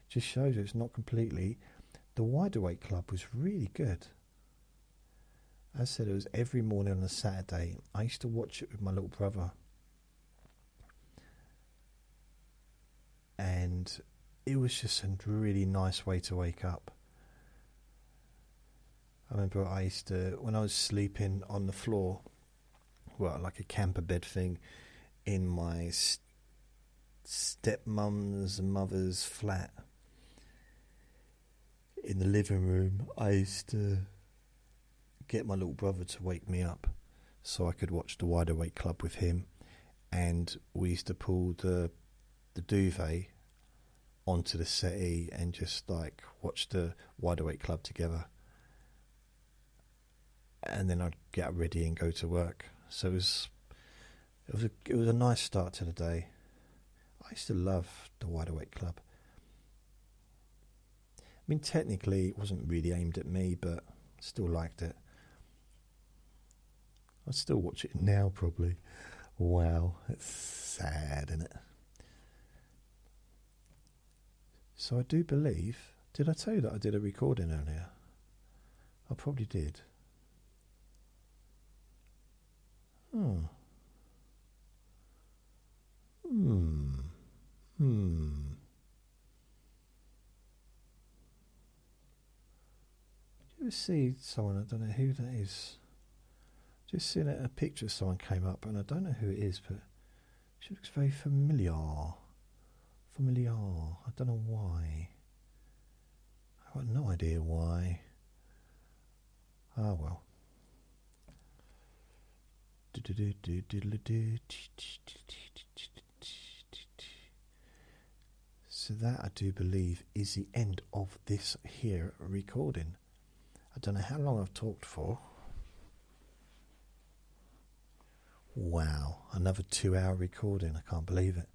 [SPEAKER 1] Just shows you it's not completely. The Wide Awake Club was really good. As I said, it was every morning on a Saturday. I used to watch it with my little brother. And it was just a really nice way to wake up. I remember I used to, when I was sleeping on the floor, well, like a camper bed thing, in my stepmom's mother's flat in the living room, I used to get my little brother to wake me up so I could watch the Wide Awake Club with him, and we used to pull the duvet onto the settee and just like watch the Wide Awake Club together, and then I'd get ready and go to work. So it was a nice start to the day. I used to love the Wide Awake Club. I mean, technically it wasn't really aimed at me, but I still liked it. I'd still watch it now, probably. Wow, it's sad, isn't it? So I do believe, did I tell you that I did a recording earlier? I probably did. Did you ever see someone, I don't know who that is. Just seen a picture of someone came up, and I don't know who it is, but she looks very familiar. I don't know why. I've got no idea why. Ah, well. So that, I do believe, is the end of this here recording. I don't know how long I've talked for. Wow, another 2-hour recording. I can't believe it.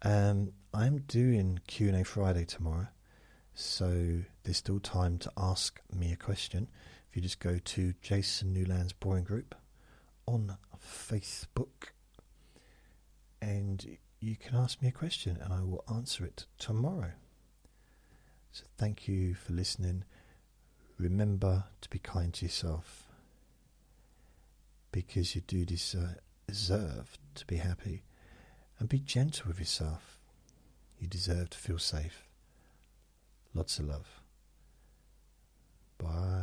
[SPEAKER 1] I'm doing Q&A Friday tomorrow, so there's still time to ask me a question. If you just go to Jason Newland's Boring Group on Facebook, and you can ask me a question and I will answer it tomorrow. So thank you for listening. Remember to be kind to yourself, because you do deserve to be happy, and be gentle with yourself. You deserve to feel safe. Lots of love. Bye.